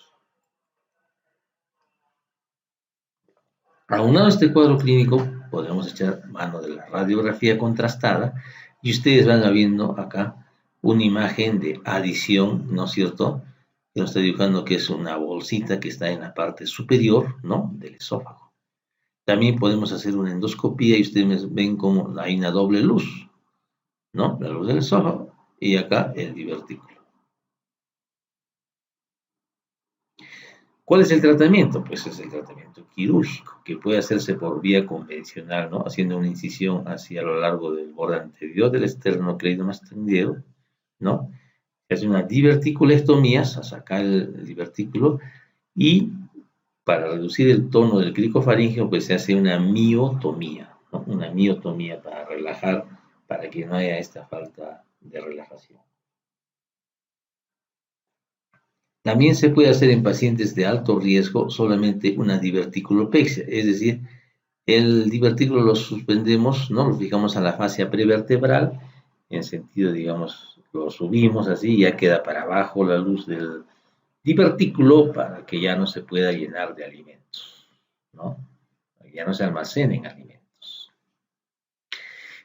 Aunado a este cuadro clínico, podemos echar mano de la radiografía contrastada y ustedes van viendo acá una imagen de adición, ¿no es cierto? Que nos está dibujando que es una bolsita que está en la parte superior, ¿no? Del esófago. También podemos hacer una endoscopía y ustedes ven como hay una doble luz, ¿no? La luz del esófago y acá el divertículo. ¿Cuál es el tratamiento? Pues es el tratamiento quirúrgico, que puede hacerse por vía convencional, ¿no? Haciendo una incisión hacia lo largo del borde anterior del esternocleidomastoideo, ¿no? Se hace una diverticulectomía, se saca el divertículo y para reducir el tono del cricofaríngeo, pues se hace una miotomía, ¿no? Una miotomía para relajar, para que no haya esta falta de relajación. También se puede hacer en pacientes de alto riesgo solamente una diverticulopexia, es decir, el divertículo lo suspendemos, ¿no? Lo fijamos a la fascia prevertebral, en sentido, digamos, lo subimos así, ya queda para abajo la luz del divertículo para que ya no se pueda llenar de alimentos, ¿no? Ya no se almacenen alimentos.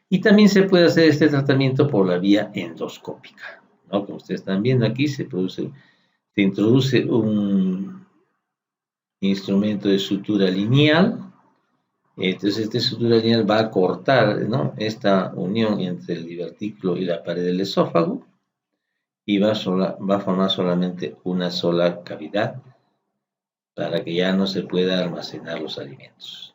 Y también se puede hacer este tratamiento por la vía endoscópica, ¿no? Como ustedes están viendo aquí, se introduce un instrumento de sutura lineal. Entonces, esta sutura lineal va a cortar, ¿no? Esta unión entre el divertículo y la pared del esófago y va a formar solamente una sola cavidad para que ya no se pueda almacenar los alimentos.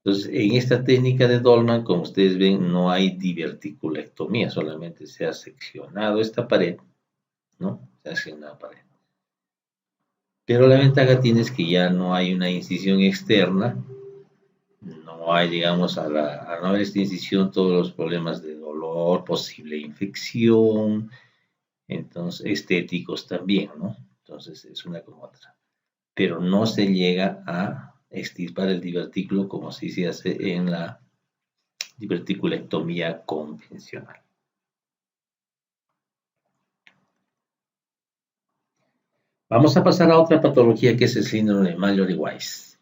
Entonces, en esta técnica de Dolman, como ustedes ven, no hay diverticulectomía, solamente se ha seccionado esta pared, ¿no? Se ha seccionado la pared. Pero la ventaja tiene es que ya no hay una incisión externa, no hay, digamos, al no haber esta incisión, todos los problemas de dolor, posible infección, entonces, estéticos también, ¿no? Entonces, es una como otra. Pero no se llega a extirpar el divertículo como si se hace en la diverticulectomía convencional. Vamos a pasar a otra patología que es el síndrome de Mallory-Weiss.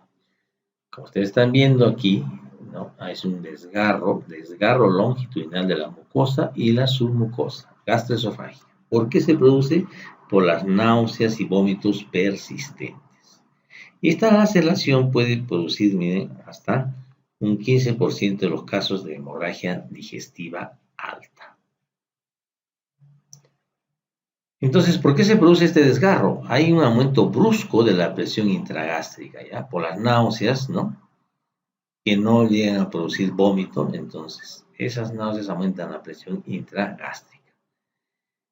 Como ustedes están viendo aquí, ¿no? Es un desgarro longitudinal de la mucosa y la submucosa gastroesofágica. ¿Por qué se produce? Por las náuseas y vómitos persistentes. Y esta laceración puede producir, miren, hasta un 15% de los casos de hemorragia digestiva alta. Entonces, ¿por qué se produce este desgarro? Hay un aumento brusco de la presión intragástrica, ¿ya? Por las náuseas, ¿no? Que no llegan a producir vómito, entonces esas náuseas aumentan la presión intragástrica.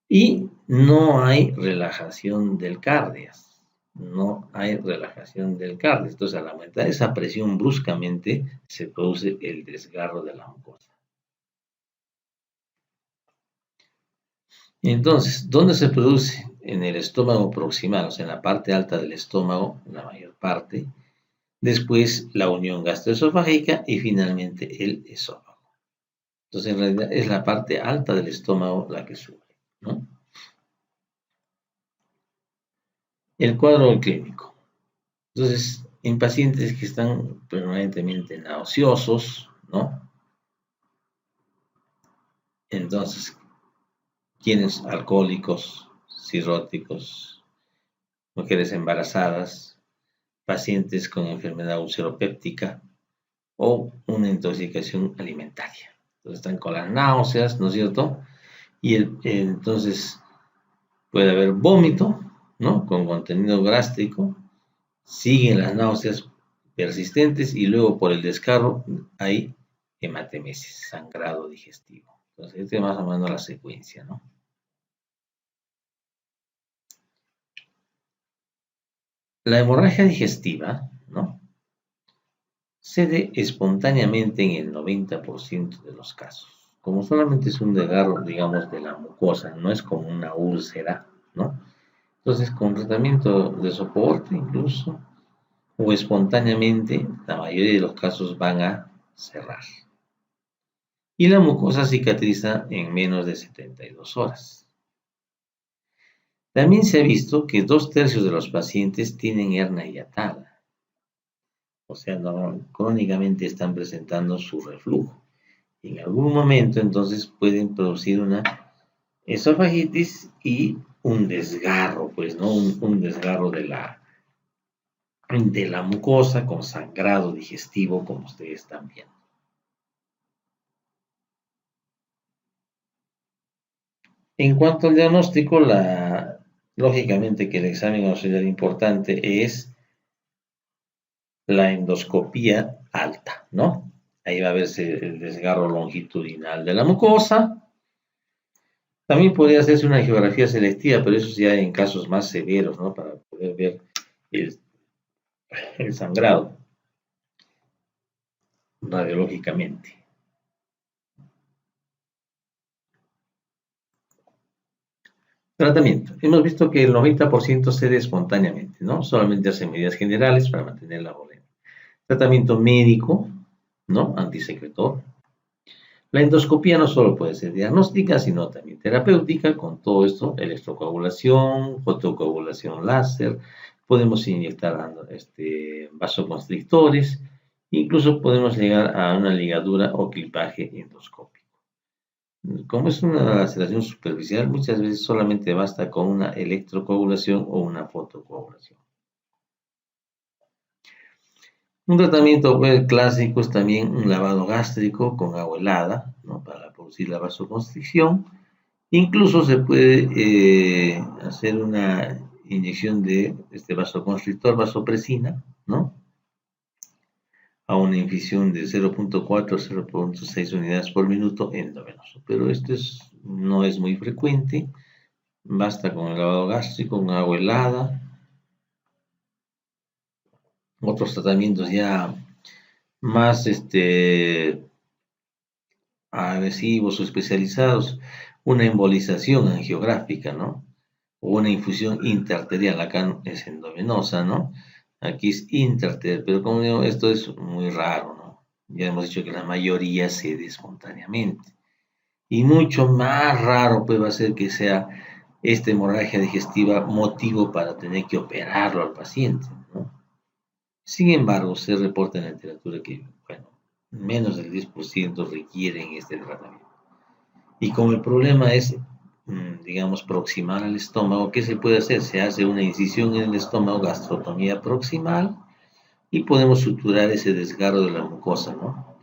Y no hay relajación del cardias, no hay relajación del cardias. Entonces, al aumentar esa presión bruscamente, se produce el desgarro de la mucosa. Entonces, ¿dónde se produce? En el estómago proximal, o sea, en la parte alta del estómago, la mayor parte. Después, la unión gastroesofágica y finalmente el esófago. Entonces, en realidad es la parte alta del estómago la que sube, ¿no? El cuadro clínico. Entonces, en pacientes que están permanentemente nauseosos, ¿no? Entonces, quienes alcohólicos, cirróticos, mujeres embarazadas, pacientes con enfermedad ulceropéptica o una intoxicación alimentaria. Entonces, están con las náuseas, ¿no es cierto? Y entonces puede haber vómito, ¿no? Con contenido gástrico, siguen las náuseas persistentes y luego por el descarro hay hematemesis, sangrado digestivo. Entonces, este es más o menos la secuencia, ¿no? La hemorragia digestiva, ¿no? Cede espontáneamente en el 90% de los casos. Como solamente es un desgarro, digamos, de la mucosa, no es como una úlcera, ¿no? Entonces, con tratamiento de soporte incluso, o espontáneamente, la mayoría de los casos van a cerrar. Y la mucosa cicatriza en menos de 72 horas. También se ha visto que 2/3 de los pacientes tienen hernia hiatal. o sea, crónicamente están presentando su reflujo. En algún momento, entonces, pueden producir una esofagitis y un desgarro, pues, ¿no? Un desgarro de la mucosa con sangrado digestivo, como ustedes están viendo. En cuanto al diagnóstico, lógicamente que el examen auxiliar importante es la endoscopía alta, ¿no? Ahí va a verse el desgarro longitudinal de la mucosa. También podría hacerse una geografía selectiva, pero eso ya en casos más severos, ¿no? Para poder ver el, el sangrado radiológicamente. Tratamiento. Hemos visto que el 90% cede espontáneamente, ¿no? Solamente hace medidas generales para mantener la bolema. Tratamiento médico, ¿no? Antisecretor. La endoscopía no solo puede ser diagnóstica, sino también terapéutica, con todo esto, electrocoagulación, fotocoagulación láser, podemos inyectar vasoconstrictores, incluso podemos llegar a una ligadura o clipaje endoscópico. Como es una laceración superficial, muchas veces solamente basta con una electrocoagulación o una fotocoagulación. Un tratamiento clásico es también un lavado gástrico con agua helada, ¿no? Para producir la vasoconstricción. Incluso se puede hacer una inyección de este vasoconstrictor, vasopresina, ¿no? A una infusión de 0.4 a 0.6 unidades por minuto endovenoso. Pero esto no es muy frecuente. Basta con el lavado gástrico, con agua helada. Otros tratamientos ya más agresivos o especializados, una embolización angiográfica, ¿no? O una infusión intraarterial, acá es endovenosa, ¿no? Aquí es intraarterial, pero como digo, esto es muy raro, ¿no? Ya hemos dicho que la mayoría cede espontáneamente. Y mucho más raro puede ser que sea esta hemorragia digestiva motivo para tener que operarlo al paciente, ¿no? Sin embargo, se reporta en la literatura que, bueno, menos del 10% requieren este tratamiento. Y como el problema es, digamos, proximal al estómago, ¿qué se puede hacer? Se hace una incisión en el estómago, gastrotomía proximal, y podemos suturar ese desgarro de la mucosa, ¿no?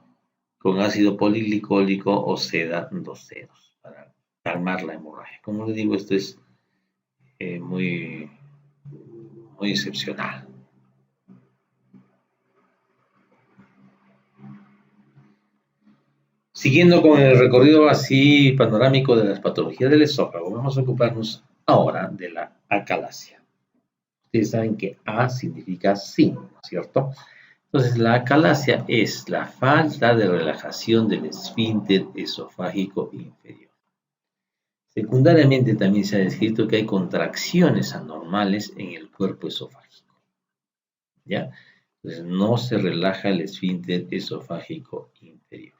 Con ácido polglicólico o seda 2 dedos para calmar la hemorragia. Como les digo, esto es muy excepcional. Siguiendo con el recorrido así panorámico de las patologías del esófago, vamos a ocuparnos ahora de la acalasia. Ustedes saben que A significa sí, ¿no es cierto? Entonces, la acalasia es la falta de relajación del esfínter esofágico inferior. Secundariamente también se ha descrito que hay contracciones anormales en el cuerpo esofágico. ¿Ya? Entonces, no se relaja el esfínter esofágico inferior.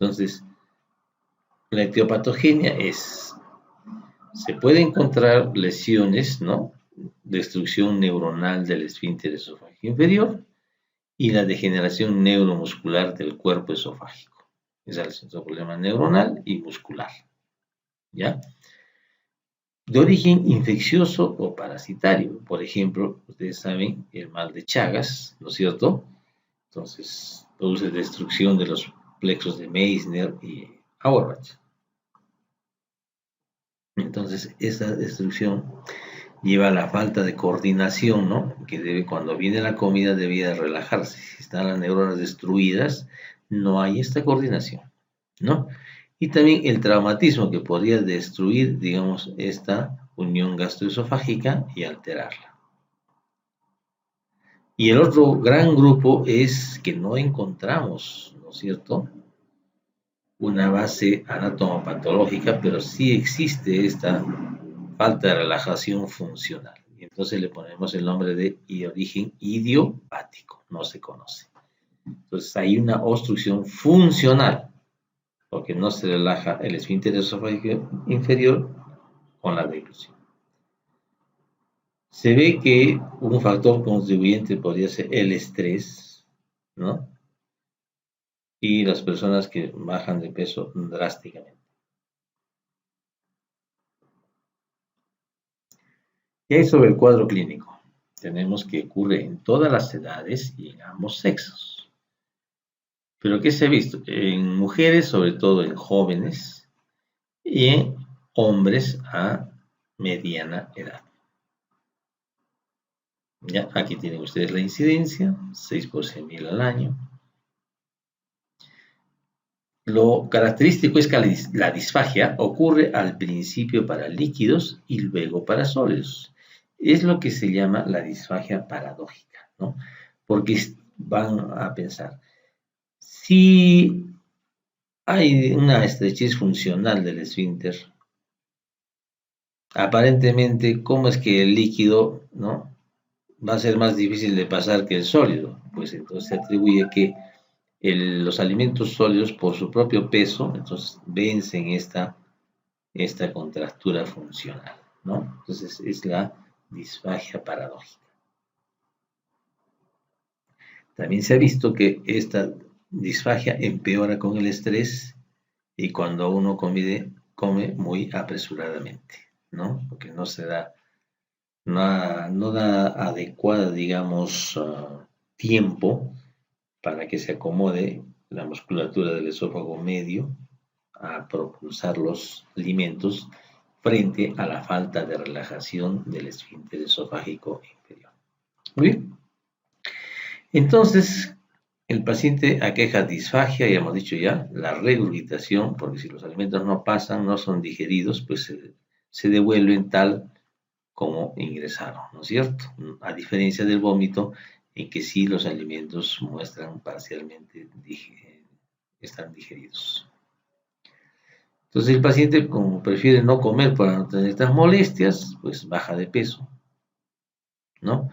Entonces, la etiopatogenia se puede encontrar lesiones, ¿no? Destrucción neuronal del esfínter esofágico inferior y la degeneración neuromuscular del cuerpo esofágico. Es un problema neuronal y muscular, ¿ya? De origen infeccioso o parasitario. Por ejemplo, ustedes saben el mal de Chagas, ¿no es cierto? Entonces, produce destrucción de los plexos de Meissner y Auerbach. Entonces, esa destrucción lleva a la falta de coordinación, ¿no? Que cuando viene la comida debía relajarse. Si están las neuronas destruidas, no hay esta coordinación, ¿no? Y también el traumatismo que podría destruir, digamos, esta unión gastroesofágica y alterarla. Y el otro gran grupo es que no encontramos, ¿no es cierto?, una base anatomopatológica, pero sí existe esta falta de relajación funcional. Y entonces le ponemos el nombre de origen idiopático, no se conoce. Entonces hay una obstrucción funcional, porque no se relaja el esfínter esofágico inferior con la deglución. Se ve que un factor contribuyente podría ser el estrés, ¿no? Y las personas que bajan de peso drásticamente. ¿Qué hay sobre el cuadro clínico? Tenemos que ocurre en todas las edades y en ambos sexos. Pero ¿qué se ha visto? En mujeres, sobre todo en jóvenes, y en hombres a mediana edad. Ya, aquí tienen ustedes la incidencia, 6 por 100.000 al año. Lo característico es que la disfagia ocurre al principio para líquidos y luego para sólidos. Es lo que se llama la disfagia paradójica, ¿no? Porque van a pensar, si hay una estrechez funcional del esfínter, aparentemente, ¿cómo es que el líquido, ¿no?, va a ser más difícil de pasar que el sólido? Pues entonces se atribuye que los alimentos sólidos por su propio peso, entonces vencen esta contractura funcional, ¿no? Entonces es la disfagia paradójica. También se ha visto que esta disfagia empeora con el estrés y cuando uno come muy apresuradamente, ¿no? Porque no se da, no da adecuada, digamos, tiempo para que se acomode la musculatura del esófago medio a propulsar los alimentos frente a la falta de relajación del esfínter esofágico inferior. Muy bien. Entonces, el paciente aqueja disfagia, ya hemos dicho ya, la regurgitación, porque si los alimentos no pasan, no son digeridos, pues se devuelven tal como ingresaron, ¿no es cierto? A diferencia del vómito, en que sí los alimentos muestran parcialmente están digeridos. Entonces el paciente, como prefiere no comer para no tener estas molestias, pues baja de peso, ¿no?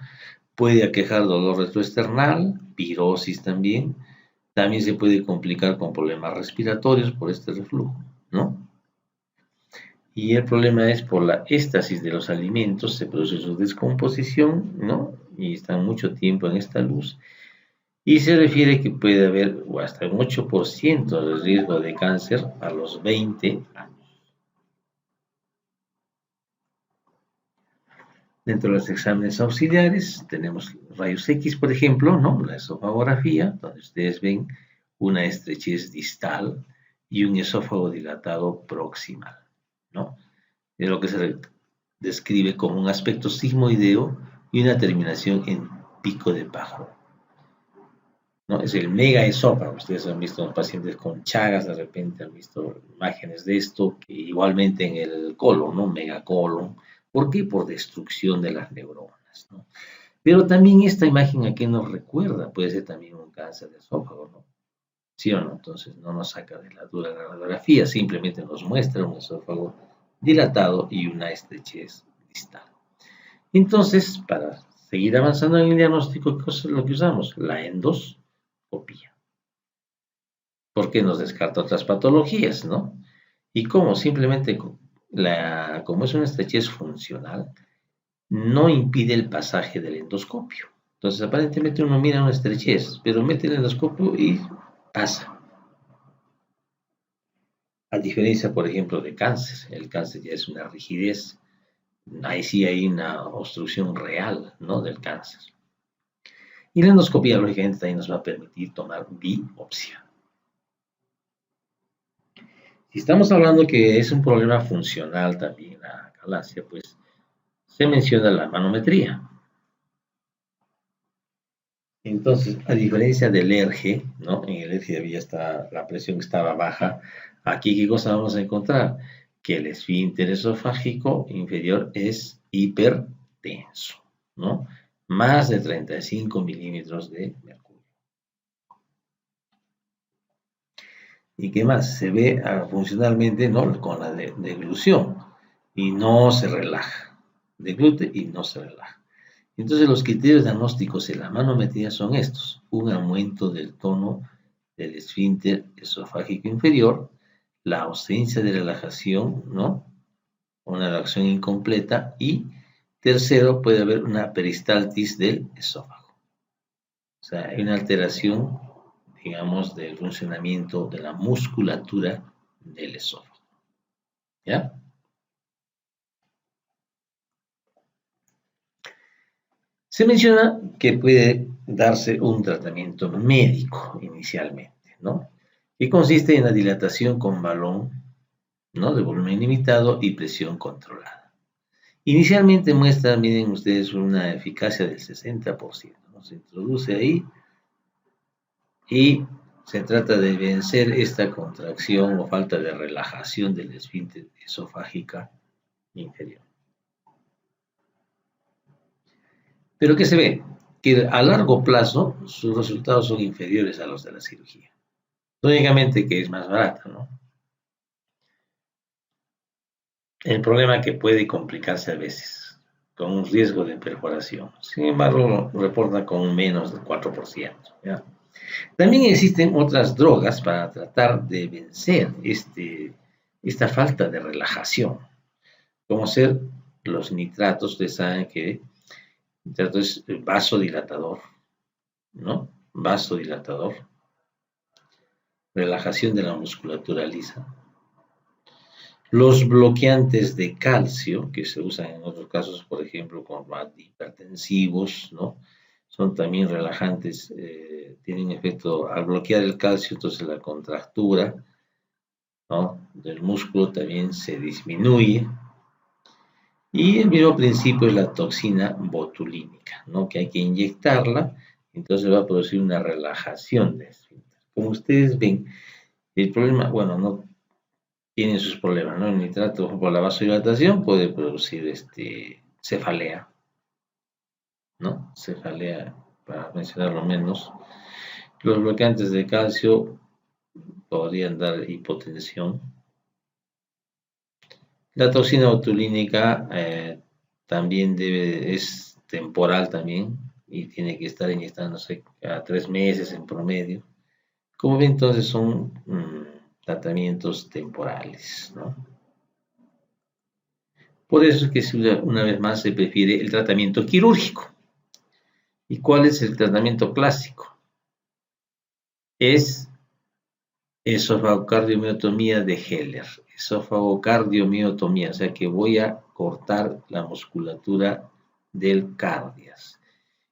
Puede aquejar dolor retroesternal, pirosis también. También se puede complicar con problemas respiratorios por este reflujo, ¿no? Y el problema es por la éstasis de los alimentos, se produce su descomposición, ¿no? Y están mucho tiempo en esta luz. Y se refiere que puede haber hasta un 8% de riesgo de cáncer a los 20 años. Dentro de los exámenes auxiliares tenemos rayos X, por ejemplo, ¿no?, la esofagografía, donde ustedes ven una estrechez distal y un esófago dilatado proximal, ¿no? Es lo que se describe como un aspecto sigmoideo y una terminación en pico de pájaro, ¿no? Es el megaesófago. Ustedes han visto pacientes con chagas, de repente han visto imágenes de esto, que igualmente en el colon, ¿no? Megacolon. ¿Por qué? Por destrucción de las neuronas, ¿no? Pero también esta imagen, ¿a qué nos recuerda? Puede ser también un cáncer de esófago, ¿no? ¿Sí o no? Entonces no nos saca de la dura radiografía, simplemente nos muestra un esófago dilatado y una estrechez distal. Entonces, para seguir avanzando en el diagnóstico, ¿qué es lo que usamos? La endoscopía. Porque nos descarta otras patologías, ¿no? Y como simplemente, como es una estrechez funcional, no impide el pasaje del endoscopio. Entonces, aparentemente uno mira una estrechez, pero mete el endoscopio y pasa. A diferencia, por ejemplo, de cáncer. El cáncer ya es una rigidez. Ahí sí hay una obstrucción real, ¿no?, del cáncer. Y la endoscopía, lógicamente, también nos va a permitir tomar biopsia. Si estamos hablando que es un problema funcional también la galaxia, pues se menciona la manometría. Entonces, a diferencia del ERG, ¿no?, en el ERG ya la presión estaba baja. Aquí, ¿qué cosa vamos a encontrar? Que el esfínter esofágico inferior es hipertenso, ¿no? Más de 35 milímetros de mercurio. ¿Y qué más? Se ve funcionalmente, ¿no?, con la deglución y no se relaja. Deglute y no se relaja. Entonces los criterios diagnósticos en la manometría son estos: un aumento del tono del esfínter esofágico inferior, la ausencia de relajación, ¿no?, una relajación incompleta y Tercero, puede haber una peristaltis del esófago. O sea, hay una alteración, digamos, del funcionamiento de la musculatura del esófago. ¿Ya? Se menciona que puede darse un tratamiento médico inicialmente, ¿no? Que consiste en la dilatación con balón, ¿no? De volumen limitado y presión controlada. Inicialmente muestra, miren ustedes, una eficacia del 60%, ¿no? Se introduce ahí y se trata de vencer esta contracción o falta de relajación del esfínter esofágica inferior. Pero ¿qué se ve? Que a largo plazo sus resultados son inferiores a los de la cirugía. Lógicamente que es más barata, ¿no? El problema es que puede complicarse a veces, con un riesgo de perforación. Sin embargo, reporta con un menos del 4%. ¿Ya? También existen otras drogas para tratar de vencer esta falta de relajación, como ser los nitratos. Ustedes saben que el nitrato es vasodilatador, ¿no? Vasodilatador, relajación de la musculatura lisa. Los bloqueantes de calcio, que se usan en otros casos, por ejemplo, con hipertensivos, ¿no? Son también relajantes, tienen efecto al bloquear el calcio, entonces la contractura, ¿no? Del músculo también se disminuye. Y el mismo principio es la toxina botulínica, ¿no? Que hay que inyectarla, entonces va a producir una relajación de esfínter. Como ustedes ven, el problema, bueno, no tienen sus problemas, ¿no? El nitrato por la vasodilatación puede producir cefalea, ¿no? Cefalea, para mencionarlo menos. Los bloqueantes de calcio podrían dar hipotensión. La toxina botulínica también es temporal también y tiene que estar inyectándose cada 3 meses en promedio. Como ven, entonces son tratamientos temporales, ¿no? Por eso es que una vez más se prefiere el tratamiento quirúrgico. ¿Y cuál es el tratamiento clásico? Es esofagocardiomiostomía de Heller. Esofagocardiomiostomía, o sea que voy a cortar la musculatura del cardias.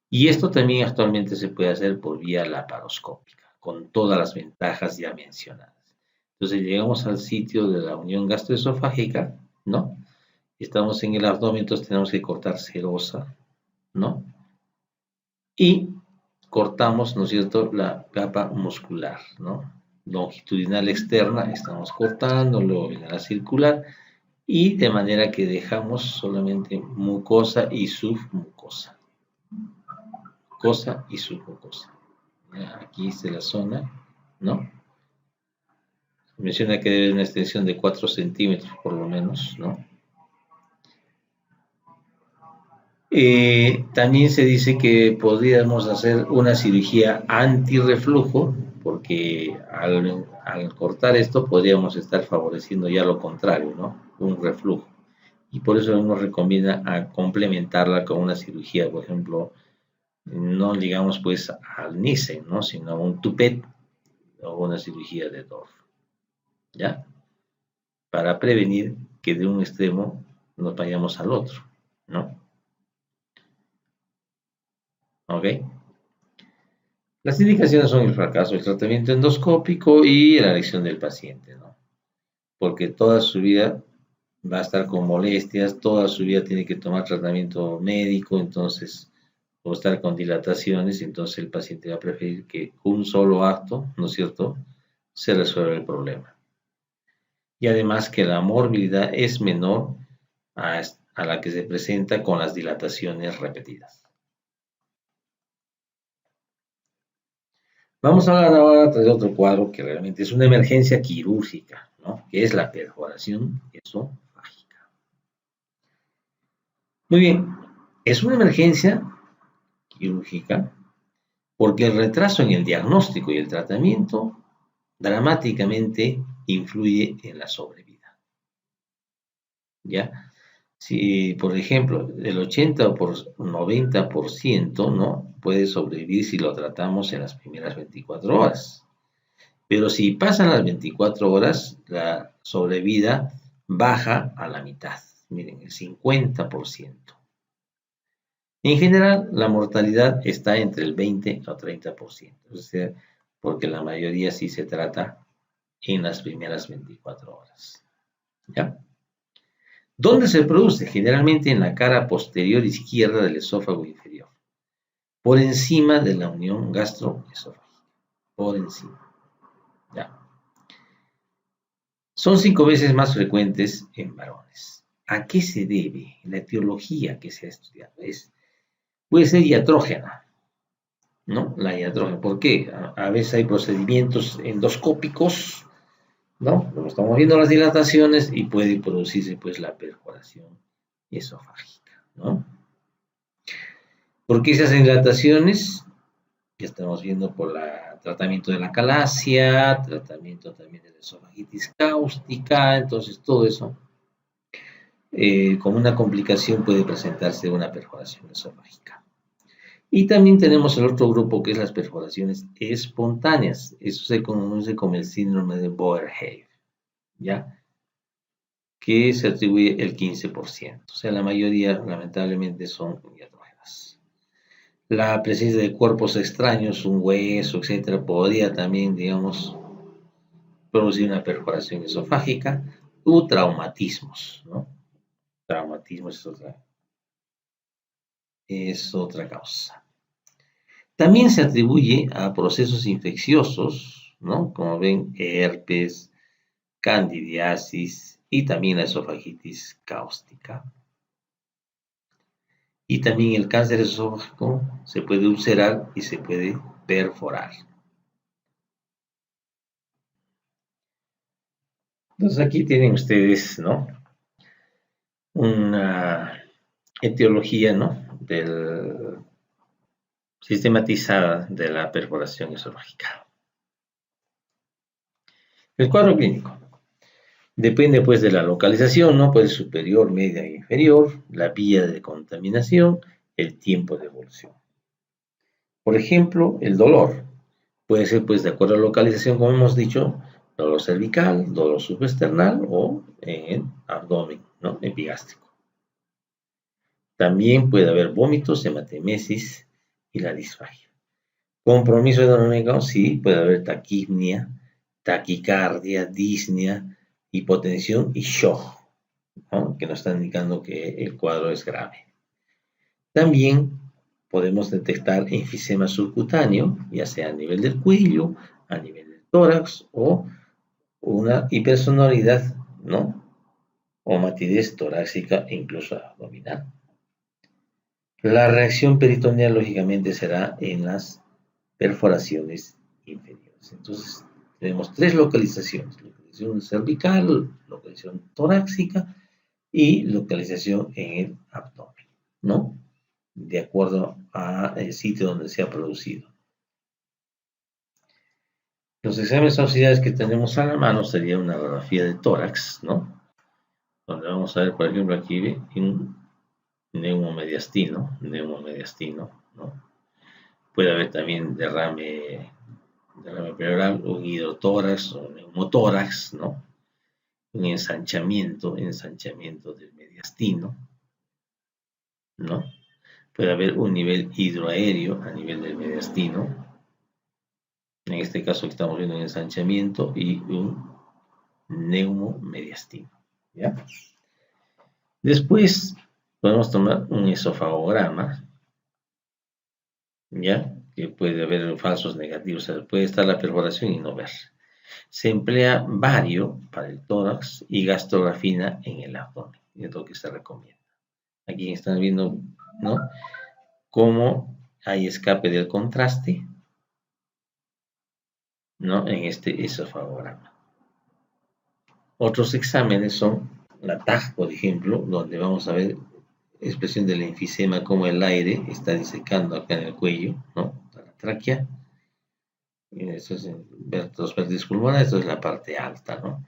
Y esto también actualmente se puede hacer por vía laparoscópica, con todas las ventajas ya mencionadas. Entonces llegamos al sitio de la unión gastroesofágica, ¿no? Estamos en el abdomen, entonces tenemos que cortar serosa, ¿no? Y cortamos, ¿no es cierto?, la capa muscular, ¿no? Longitudinal externa, estamos cortando, luego viene la circular, y de manera que dejamos solamente mucosa y submucosa. Mucosa y submucosa. Aquí está la zona, ¿no? Menciona que debe haber una extensión de 4 centímetros por lo menos, ¿no? También se dice que podríamos hacer una cirugía antirreflujo, porque al cortar esto podríamos estar favoreciendo ya lo contrario, ¿no? Un reflujo. Y por eso nos recomienda a complementarla con una cirugía, por ejemplo, no digamos pues al Nissen, ¿no? Sino un Tupet o una cirugía de Dorf, ¿ya? Para prevenir que de un extremo nos vayamos al otro, ¿no? ¿Ok? Las indicaciones son el fracaso del tratamiento endoscópico y la elección del paciente, ¿no? Porque toda su vida va a estar con molestias, toda su vida tiene que tomar tratamiento médico, entonces, o estar con dilataciones, entonces el paciente va a preferir que un solo acto, ¿no es cierto?, se resuelva el problema. Y además que la morbilidad es menor a la que se presenta con las dilataciones repetidas. Vamos a hablar ahora de otro cuadro que realmente es una emergencia quirúrgica, ¿no? Que es la perforación esofágica. Muy bien, es una emergencia quirúrgica porque el retraso en el diagnóstico y el tratamiento dramáticamente influye en la sobrevida. ¿Ya? Si, por ejemplo, el 80 o 90%, ¿no? Puede sobrevivir si lo tratamos en las primeras 24 horas. Pero si pasan las 24 horas, la sobrevida baja a la mitad. Miren, el 50%. En general, la mortalidad está entre el 20 o 30%. O sea, porque la mayoría sí se trata en las primeras 24 horas. ¿Ya? ¿Dónde se produce? Generalmente en la cara posterior izquierda del esófago inferior, por encima de la unión gastroesofágica, por encima. ¿Ya? Son 5 veces más frecuentes en varones. ¿A qué se debe? La etiología que se ha estudiado puede ser iatrógena, ¿no? La iatrógena. ¿Por qué? A veces hay procedimientos endoscópicos, ¿no? Como estamos viendo las dilataciones y puede producirse pues la perforación esofágica, ¿no? ¿Por qué se hacen dilataciones? Ya estamos viendo por el tratamiento de la calasia, tratamiento también de la esofagitis cáustica, entonces todo eso, como una complicación puede presentarse una perforación esofágica. Y también tenemos el otro grupo que es las perforaciones espontáneas, eso se conoce como el síndrome de Boerhaave, ¿ya? Que se atribuye el 15%, o sea, la mayoría lamentablemente son iatrógenas. La presencia de cuerpos extraños, un hueso, etcétera, podría también, digamos, producir una perforación esofágica u traumatismos, ¿no? Traumatismos es otra causa. También se atribuye a procesos infecciosos, ¿no? Como ven, herpes, candidiasis y también la esofagitis cáustica. Y también el cáncer esofágico se puede ulcerar y se puede perforar. Entonces aquí tienen ustedes, ¿no? Una etiología, ¿no? Sistematizada de la perforación esofágica. El cuadro clínico. Depende pues de la localización, ¿no? Puede ser superior, media e inferior, la vía de contaminación, el tiempo de evolución. Por ejemplo, el dolor puede ser pues de acuerdo a la localización, como hemos dicho, dolor cervical, dolor subesternal o en abdomen, ¿no? Epigástrico. También puede haber vómitos, hematemesis y la disfagia. Compromiso hidronómico, sí, puede haber taquipnia, taquicardia, disnea, hipotensión y shock, ¿no? Que nos están indicando que el cuadro es grave. También podemos detectar enfisema subcutáneo, ya sea a nivel del cuello, a nivel del tórax o una hipersonoridad, ¿no? O matidez torácica e incluso abdominal. La reacción peritoneal, lógicamente, será en las perforaciones inferiores. Entonces, tenemos 3 localizaciones: localización cervical, localización torácica y localización en el abdomen, ¿no? De acuerdo al sitio donde se ha producido. Los exámenes auxiliares que tenemos a la mano sería una radiografía de tórax, ¿no? Donde vamos a ver, por ejemplo, aquí un neumomediastino, ¿no? Puede haber también derrame pleural, un hidrotórax o neumotórax, ¿no? Un ensanchamiento del mediastino, ¿no? Puede haber un nivel hidroaéreo a nivel del mediastino. En este caso estamos viendo un ensanchamiento y un neumomediastino, ¿ya? Después podemos tomar un esofagograma, ¿ya? Que puede haber falsos negativos, o sea, puede estar la perforación y no ver. Se emplea bario para el tórax y gastrografina en el abdomen, es lo que se recomienda. Aquí están viendo, ¿no? Cómo hay escape del contraste, ¿no? En este esofagograma. Otros exámenes son la TAG, por ejemplo, donde vamos a ver expresión del enfisema, como el aire está disecando acá en el cuello, ¿no? La tráquea. Esto es los vértices pulmonares, esto es la parte alta, ¿no?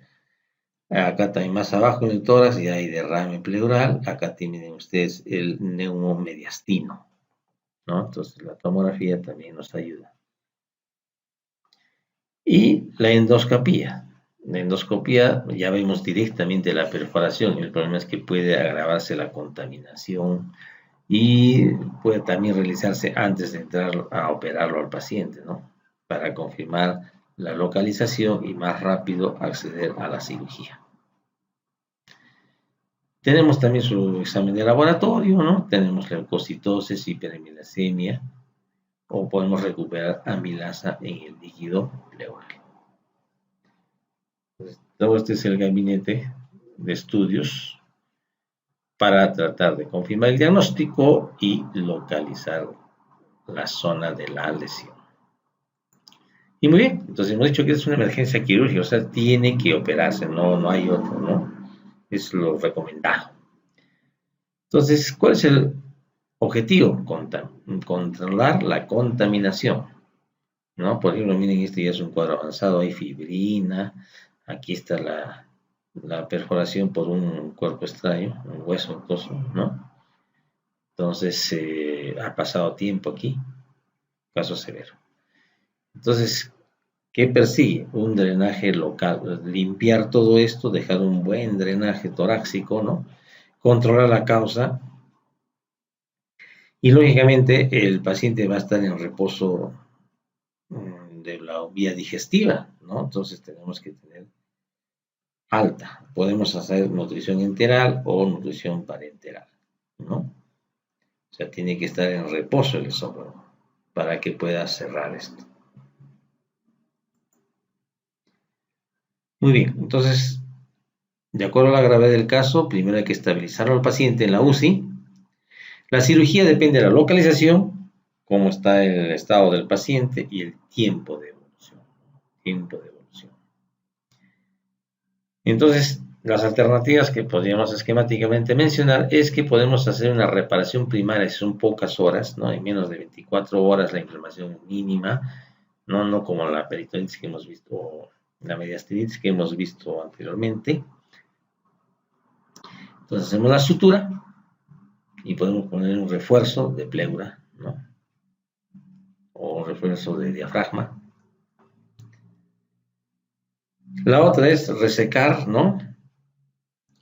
Acá también más abajo en el tórax ya hay derrame pleural. Acá tienen ustedes el neumomediastino, ¿no? Entonces la tomografía también nos ayuda. Y la endoscopía. La endoscopía ya vemos directamente la perforación. El problema es que puede agravarse la contaminación y puede también realizarse antes de entrar a operarlo al paciente, ¿no? Para confirmar la localización y más rápido acceder a la cirugía. Tenemos también su examen de laboratorio, ¿no? Tenemos leucocitosis, hiperamilasemia, o podemos recuperar amilasa en el líquido pleural. Entonces, todo este es el gabinete de estudios para tratar de confirmar el diagnóstico y localizar la zona de la lesión. Y muy bien, entonces hemos dicho que es una emergencia quirúrgica, o sea, tiene que operarse, no hay otro, ¿no? Es lo recomendado. Entonces, ¿cuál es el objetivo? Controlar la contaminación, ¿no? Por ejemplo, miren, este ya es un cuadro avanzado, hay fibrina, aquí está la perforación por un cuerpo extraño, un hueso incluso, ¿no? Entonces, ha pasado tiempo aquí, caso severo. Entonces, ¿qué persigue? Un drenaje local, limpiar todo esto, dejar un buen drenaje torácico, ¿no? Controlar la causa y lógicamente el paciente va a estar en reposo de la vía digestiva, ¿no? Entonces tenemos que tener alta. Podemos hacer nutrición enteral o nutrición parenteral, ¿no? O sea, tiene que estar en reposo el esófago para que pueda cerrar esto. Muy bien, entonces, de acuerdo a la gravedad del caso, primero hay que estabilizar al paciente en la UCI. La cirugía depende de la localización, cómo está el estado del paciente y el tiempo de evolución. Entonces, las alternativas que podríamos esquemáticamente mencionar es que podemos hacer una reparación primaria, son pocas horas, ¿no? En menos de 24 horas la inflamación es mínima, no como la peritonitis que hemos visto, o la mediastinitis que hemos visto anteriormente. Entonces hacemos la sutura y podemos poner un refuerzo de pleura, ¿no? O un refuerzo de diafragma. La otra es resecar, ¿no?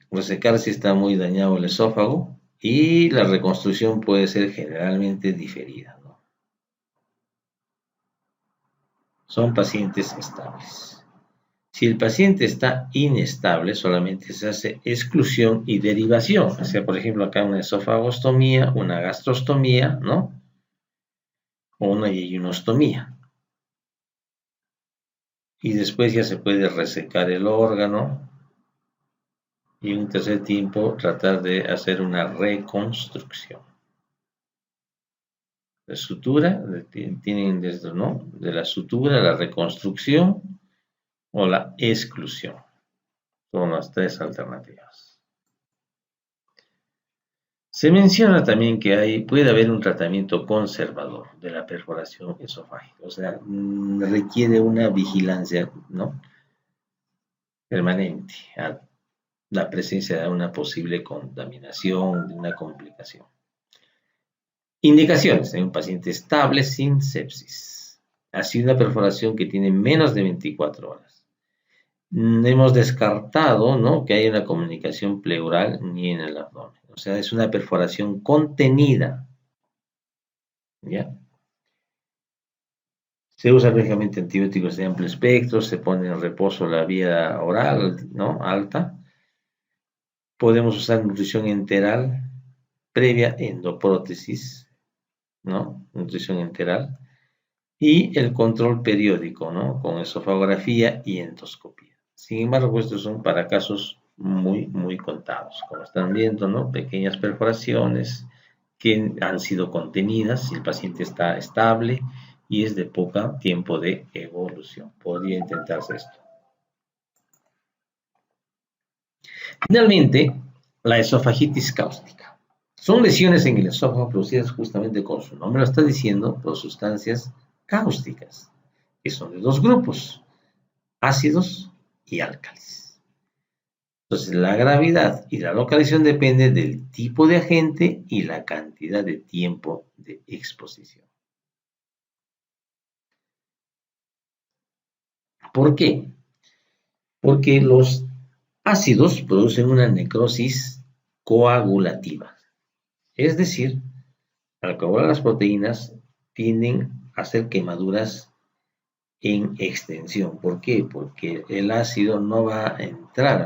Resecar si está muy dañado el esófago y la reconstrucción puede ser generalmente diferida, ¿no? Son pacientes estables. Si el paciente está inestable, solamente se hace exclusión y derivación. O sea, por ejemplo, acá una esofagostomía, una gastrostomía, ¿no? O una yeyunostomía. Y después ya se puede resecar el órgano y en un tercer tiempo tratar de hacer una reconstrucción. La sutura, tienen desde, ¿no? De la sutura, la reconstrucción o la exclusión. Son las tres alternativas. Se menciona también que puede haber un tratamiento conservador de la perforación esofágica, o sea, requiere una vigilancia, ¿no? Permanente a la presencia de una posible contaminación, de una complicación. Indicaciones en un paciente estable sin sepsis. Así una perforación que tiene menos de 24 horas. Hemos descartado, ¿no?, que haya una comunicación pleural ni en el abdomen. O sea, es una perforación contenida. ¿Ya? Se usa lógicamente antibióticos de amplio espectro, se pone en reposo la vía oral, ¿no?, alta. Podemos usar nutrición enteral previa endoprótesis, ¿no? Nutrición enteral. Y el control periódico, ¿no? Con esofagografía y endoscopía. Sin embargo, estos son para casos muy contados. Como están viendo, ¿no? Pequeñas perforaciones que han sido contenidas si el paciente está estable y es de poco tiempo de evolución. Podría intentarse esto. Finalmente, la esofagitis cáustica. Son lesiones en el esófago producidas justamente, como su nombre lo está diciendo, por sustancias cáusticas, que son de dos grupos, ácidos y álcalis. Entonces, la gravedad y la localización depende del tipo de agente y la cantidad de tiempo de exposición. ¿Por qué? Porque los ácidos producen una necrosis coagulativa. Es decir, al coagular las proteínas tienden a hacer quemaduras en extensión. ¿Por qué? Porque el ácido no va a entrar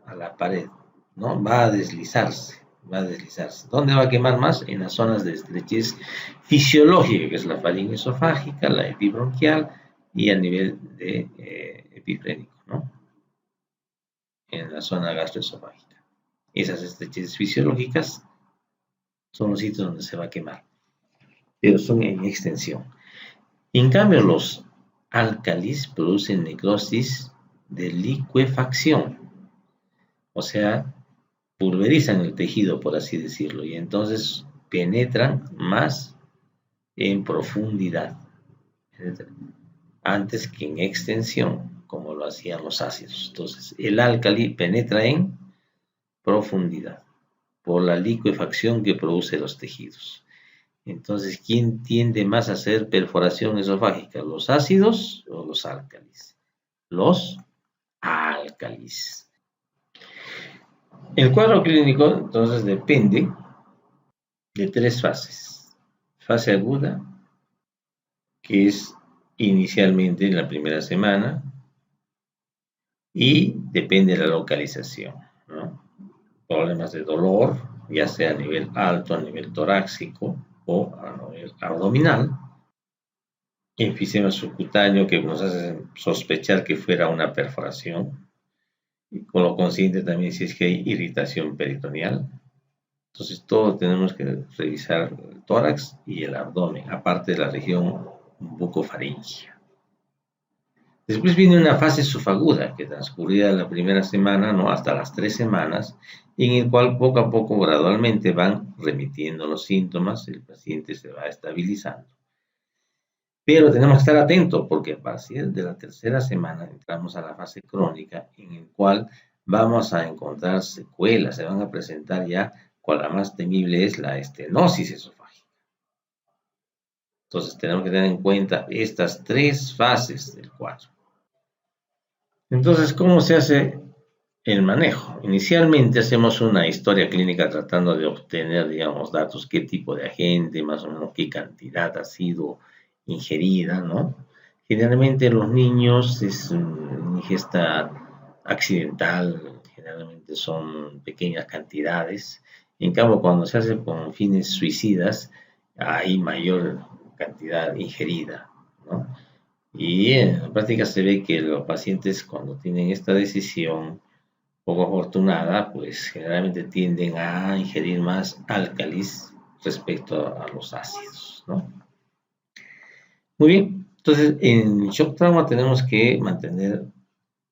a la pared, ¿no? Va a deslizarse, va a deslizarse. ¿Dónde va a quemar más? En las zonas de estrechez fisiológica, que es la faringe esofágica, la epibronquial y a nivel de epifrénico, ¿no? En la zona gastroesofágica. Esas estrecheces fisiológicas son los sitios donde se va a quemar, pero son en extensión. En cambio, los álcalis producen necrosis de licuefacción, o sea, pulverizan el tejido, por así decirlo, y entonces penetran más en profundidad, antes que en extensión, como lo hacían los ácidos. Entonces, el álcali penetra en profundidad por la licuefacción que produce los tejidos. Entonces, ¿quién tiende más a hacer perforación esofágica? ¿Los ácidos o los álcalis? Los álcalis. El cuadro clínico, entonces, depende de tres fases. Fase aguda, que es inicialmente en la primera semana, y depende de la localización, ¿no? Problemas de dolor, ya sea a nivel alto, a nivel torácico o a nivel abdominal. Enfisema subcutáneo que nos hace sospechar que fuera una perforación, y con lo consiguiente también si es que hay irritación peritoneal. Entonces todo tenemos que revisar el tórax y el abdomen, aparte de la región bucofaringea. Después viene una fase subaguda que transcurrida la primera semana, ¿no? Hasta las 3 semanas, en el cual poco a poco, gradualmente van remitiendo los síntomas, el paciente se va estabilizando. Pero tenemos que estar atentos porque a partir de la tercera semana entramos a la fase crónica en el cual vamos a encontrar secuelas, se van a presentar ya, cual la más temible es la estenosis esofágica. Entonces tenemos que tener en cuenta estas tres fases del cuadro. Entonces, ¿cómo se hace el manejo? Inicialmente hacemos una historia clínica tratando de obtener, digamos, datos, qué tipo de agente, más o menos qué cantidad ha sido ingerida, ¿no? Generalmente en los niños es ingesta accidental, generalmente son pequeñas cantidades. En cambio, cuando se hace con fines suicidas, hay mayor cantidad ingerida, ¿no? Y en la práctica se ve que los pacientes cuando tienen esta decisión poco afortunada, pues generalmente tienden a ingerir más álcalis respecto a los ácidos, ¿no? Muy bien, entonces en shock trauma tenemos que mantener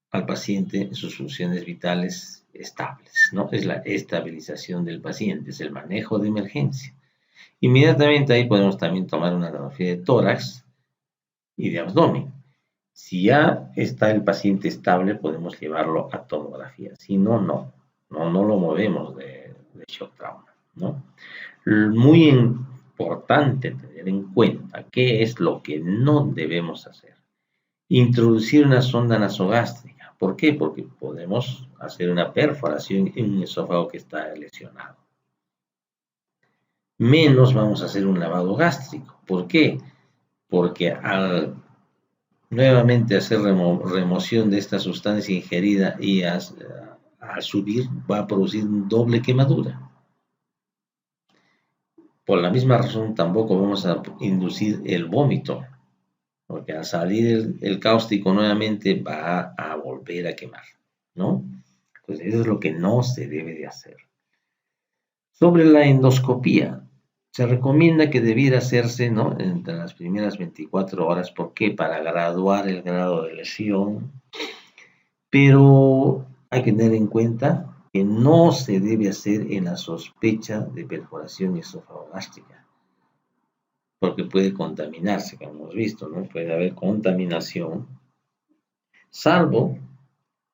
al paciente en sus funciones vitales estables, ¿no? Es la estabilización del paciente, es el manejo de emergencia. Inmediatamente ahí podemos también tomar una radiografía de tórax y de abdomen. Si ya está el paciente estable, podemos llevarlo a tomografía. Si no, no lo movemos de shock trauma, ¿no? Muy importante tener en cuenta qué es lo que no debemos hacer. Introducir una sonda nasogástrica. ¿Por qué? Porque podemos hacer una perforación en un esófago que está lesionado. Menos vamos a hacer un lavado gástrico. ¿Por qué? Porque al nuevamente hacer remoción de esta sustancia ingerida y a subir va a producir doble quemadura. Por la misma razón tampoco vamos a inducir el vómito, porque al salir el cáustico nuevamente va a volver a quemar, ¿no? Pues eso es lo que no se debe de hacer. Sobre la endoscopía, se recomienda que debiera hacerse, ¿no?, entre las primeras 24 horas. ¿Por qué? Para graduar el grado de lesión. Pero hay que tener en cuenta que no se debe hacer en la sospecha de perforación esofagogástrica, porque puede contaminarse, como hemos visto, ¿no? Puede haber contaminación, salvo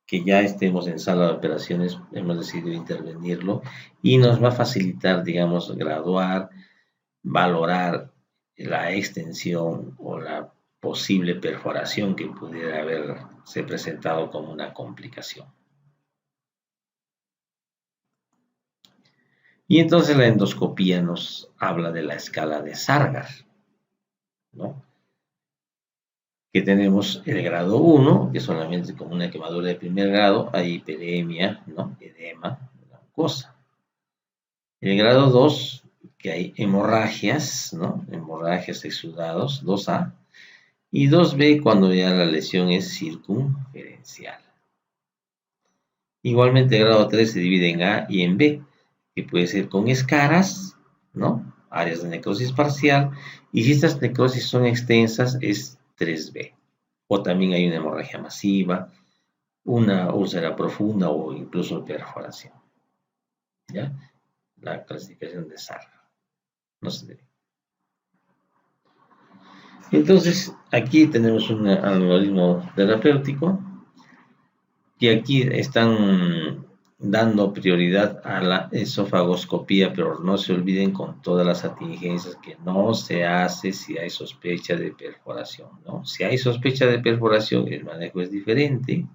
que ya estemos en sala de operaciones, hemos decidido intervenirlo y nos va a facilitar, digamos, graduar, valorar la extensión o la posible perforación que pudiera haberse presentado como una complicación. Y entonces la endoscopía nos habla de la escala de Sargar, ¿no? Que tenemos el grado 1, que solamente como una quemadura de primer grado, hay hiperemia, ¿no? Edema, una cosa. El grado 2, que hay hemorragias, ¿no? Hemorragias exudados, 2A. Y 2B cuando ya la lesión es circunferencial. Igualmente el grado 3 se divide en A y en B, que puede ser con escaras, ¿no? Áreas de necrosis parcial. Y si estas necrosis son extensas, es 3B. O también hay una hemorragia masiva, una úlcera profunda o incluso perforación. ¿Ya? La clasificación de Sargar. No se debe. Entonces, aquí tenemos un algoritmo terapéutico y aquí están dando prioridad a la esofagoscopía, pero no se olviden con todas las atingencias que no se hace si hay sospecha de perforación, ¿no? Si hay sospecha de perforación, el manejo es diferente,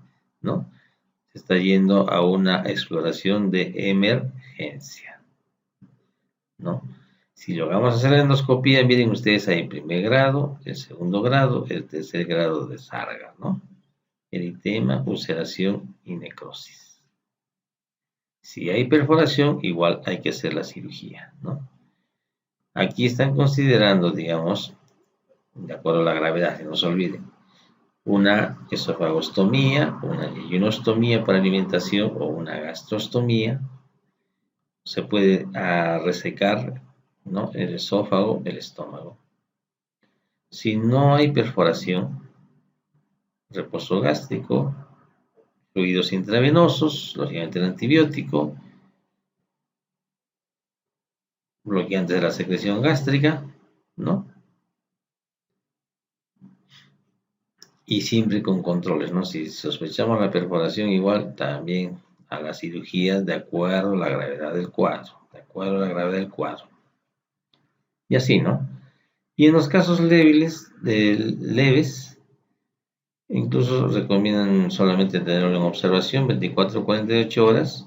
¿no? Se está yendo a una exploración de emergencia, ¿no? Si logramos hacer la endoscopía, miren ustedes, hay el primer grado, el segundo grado, el tercer grado de Sargar, ¿no? Eritema, ulceración y necrosis. Si hay perforación, igual hay que hacer la cirugía, ¿no? Aquí están considerando, digamos, de acuerdo a la gravedad, no se olviden, una esofagostomía, una yeyonostomía para alimentación o una gastrostomía. Se puede resecar, ¿no? El esófago, el estómago. Si no hay perforación, reposo gástrico, fluidos intravenosos, lógicamente el antibiótico, bloqueantes de la secreción gástrica, ¿no? Y siempre con controles, ¿no? Si sospechamos la perforación, igual también a la cirugía de acuerdo a la gravedad del cuadro, de acuerdo a la gravedad del cuadro. Y así, ¿no? Y en los casos leves, incluso recomiendan solamente tenerlo en observación 24 o 48 horas.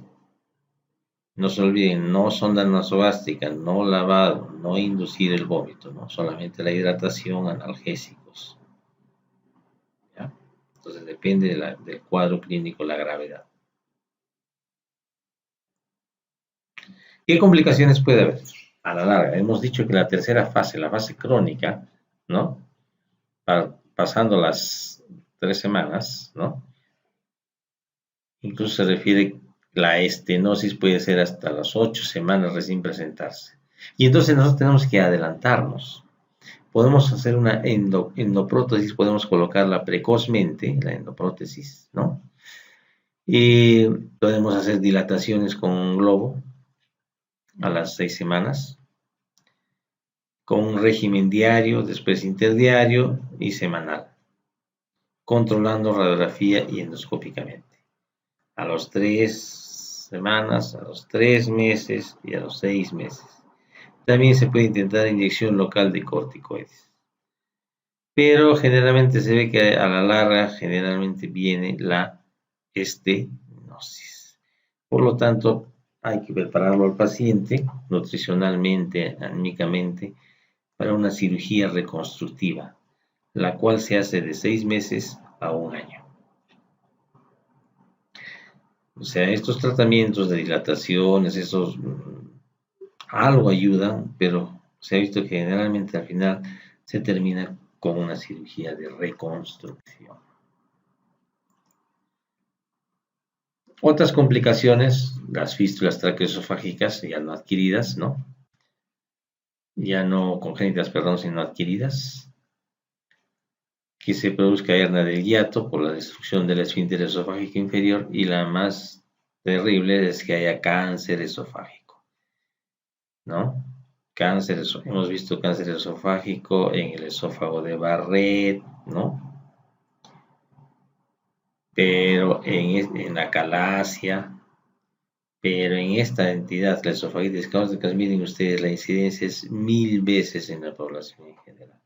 No se olviden, no sonda nasogástrica, no lavado, no inducir el vómito, ¿no? Solamente la hidratación, analgésicos. ¿Ya? Entonces depende del cuadro clínico, la gravedad. ¿Qué complicaciones puede haber? A la larga, hemos dicho que la tercera fase, la fase crónica, ¿no? Pasando las 3 semanas, ¿no? Incluso se refiere, la estenosis puede ser hasta las 8 semanas recién presentarse. Y entonces nosotros tenemos que adelantarnos. Podemos hacer una endoprótesis, podemos colocarla precozmente, la endoprótesis, ¿no? Y podemos hacer dilataciones con un globo a las 6 semanas, con un régimen diario, después interdiario y semanal, controlando radiografía y endoscópicamente. A los 3 semanas, a los 3 meses y a los 6 meses. También se puede intentar inyección local de corticoides. Pero generalmente se ve que a la larga generalmente viene la estenosis. Por lo tanto, hay que prepararlo al paciente nutricionalmente, anímicamente, para una cirugía reconstructiva, la cual se hace de 6 meses a 1 año. O sea, estos tratamientos de dilataciones, esos algo ayudan, pero se ha visto que generalmente al final se termina con una cirugía de reconstrucción. Otras complicaciones, las fístulas traqueoesofágicas ya no adquiridas, ¿no? Ya no congénitas, perdón, sino adquiridas. Que se produzca hernia del hiato por la destrucción del esfínter esofágico inferior y la más terrible es que haya cáncer esofágico, ¿no? Cáncer, hemos visto cáncer esofágico en el esófago de Barrett, ¿no? pero en la calasia, pero en esta entidad, la esofagitis gástrica, miren ustedes, la incidencia es 1000 veces en la población en general.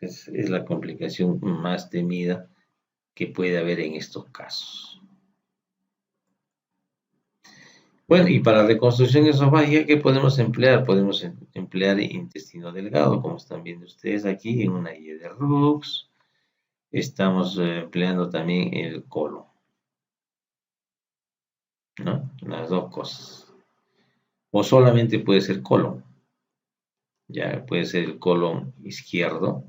Es la complicación más temida que puede haber en estos casos. Bueno, y para reconstrucción esofágica, ¿qué podemos emplear? Podemos emplear intestino delgado, como están viendo ustedes aquí, en una guía de Rux. Estamos empleando también el colon, ¿no? Las dos cosas. O solamente puede ser colon, ya puede ser el colon izquierdo,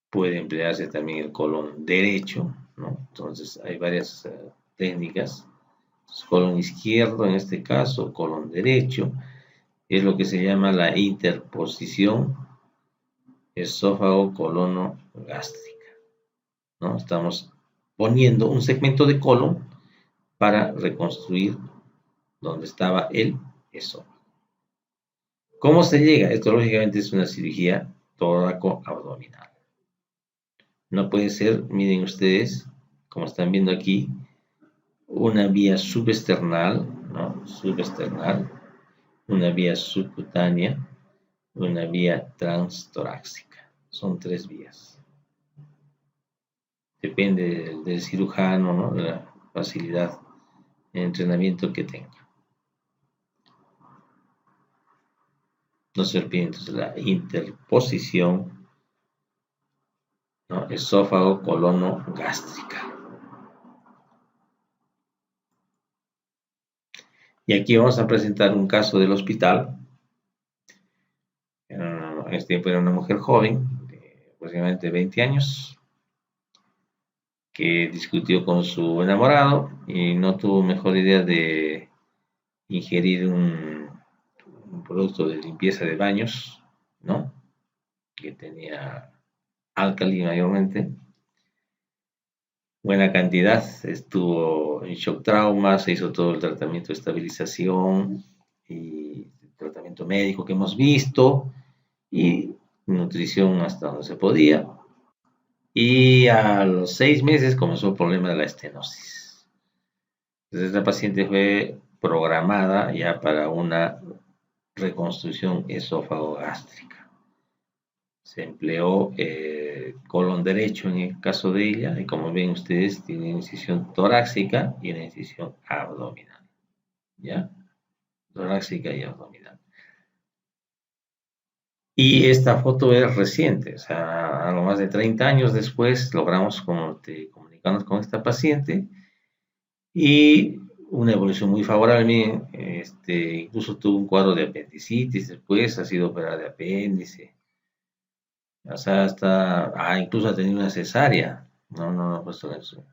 puede emplearse también el colon derecho, ¿no? Entonces hay varias técnicas. Entonces, colon izquierdo en este caso, colon derecho, es lo que se llama la interposición esófago-colono-gástrica, ¿no? Estamos poniendo un segmento de colon para reconstruir donde estaba el esófago. ¿Cómo se llega? Esto lógicamente es una cirugía tóraco-abdominal. No puede ser, miren ustedes, como están viendo aquí, una vía subesternal, ¿no? Subesternal, una vía subcutánea, una vía transtorácica. Son 3 vías. Depende del cirujano, ¿no? De la facilidad de entrenamiento que tenga. No se olviden entonces la interposición, ¿no? Esófago-colono-gástrica. Y aquí vamos a presentar un caso del hospital. En este tiempo era una mujer joven, de aproximadamente 20 años, que discutió con su enamorado y no tuvo mejor idea de ingerir un producto de limpieza de baños, ¿no? Que tenía álcali mayormente, buena cantidad, estuvo en shock trauma, se hizo todo el tratamiento de estabilización y tratamiento médico que hemos visto y nutrición hasta donde se podía. Y a los 6 meses comenzó el problema de la estenosis. Entonces la paciente fue programada ya para una reconstrucción esófago-gástrica. Se empleó colon derecho en el caso de ella, y como ven ustedes, tiene incisión torácica y una incisión abdominal. ¿Ya? Torácica y abdominal. Y esta foto es reciente, o sea, algo más de 30 años después logramos comunicarnos con esta paciente y una evolución muy favorable. Incluso tuvo un cuadro de apendicitis después, ha sido operada de apéndice. O sea, incluso ha tenido una cesárea. No, pues eso.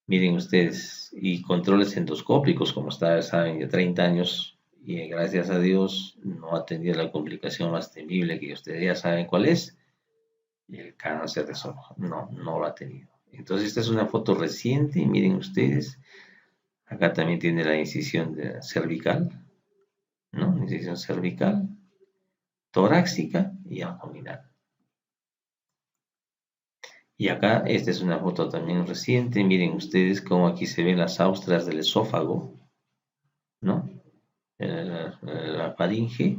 Miren ustedes, y controles endoscópicos, como saben, de 30 años, y gracias a Dios no ha tenido la complicación más temible que ustedes ya saben cuál es, el cáncer de esófago. No lo ha tenido. Entonces, esta es una foto reciente, y miren ustedes, acá también tiene la incisión cervical, ¿no? Incisión cervical, torácica y abdominal. Y acá, esta es una foto también reciente. Miren ustedes cómo aquí se ven las austras del esófago, ¿no? La faringe,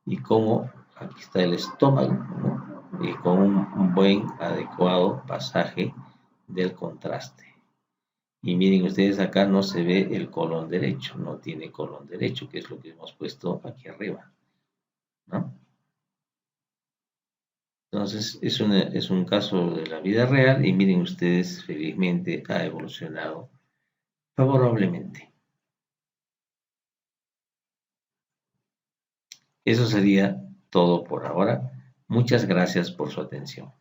y cómo aquí está el estómago, ¿no? Y con un buen, adecuado pasaje del contraste. Y miren ustedes, acá no se ve el colon derecho, no tiene colon derecho, que es lo que hemos puesto aquí arriba, ¿no? Entonces, es un caso de la vida real y miren ustedes, felizmente ha evolucionado favorablemente. Eso sería todo por ahora. Muchas gracias por su atención.